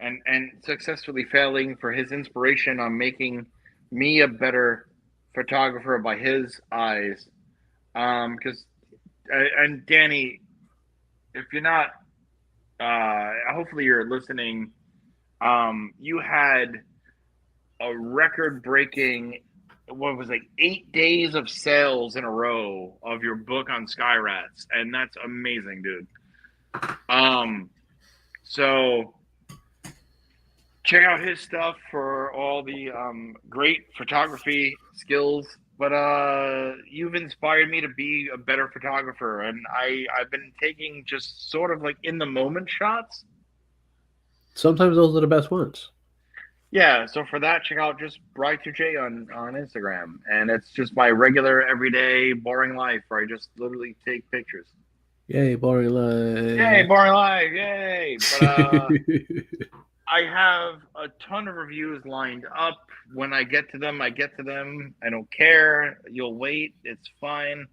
and successfully failing for his inspiration on making me a better photographer by his eyes. Because and Danny, if you're not, hopefully you're listening. You had a record-breaking, what was like 8 days of sales in a row of your book on Sky Rats, and that's amazing, dude. So check out his stuff for all the great photography skills. But you've inspired me to be a better photographer, and I've been taking just sort of like in the moment shots. Sometimes those are the best ones. Yeah, so for that, check out just Bride2J on Instagram, and it's just my regular, everyday, boring life where I just literally take pictures. Yay, boring life. Yay, boring life, yay! But I have a ton of reviews lined up. When I get to them, I get to them. I don't care. You'll wait. It's fine.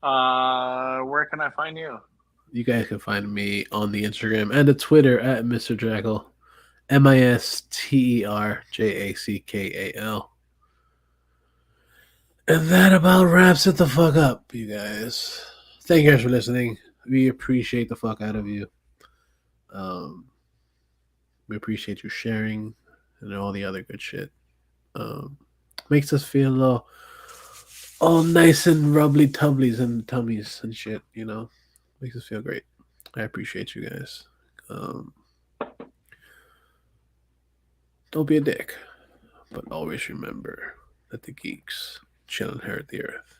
Where can I find you? You guys can find me on the Instagram and the Twitter at Mr. Jackal. MisterJackal. And that about wraps it the fuck up, you guys. Thank you guys for listening. We appreciate the fuck out of you. We appreciate you sharing and all the other good shit. Makes us feel all nice and rubbly tubblies and tummies and shit, you know. Makes us feel great. I appreciate you guys. Don't be a dick, but always remember that the geeks shall inherit the earth.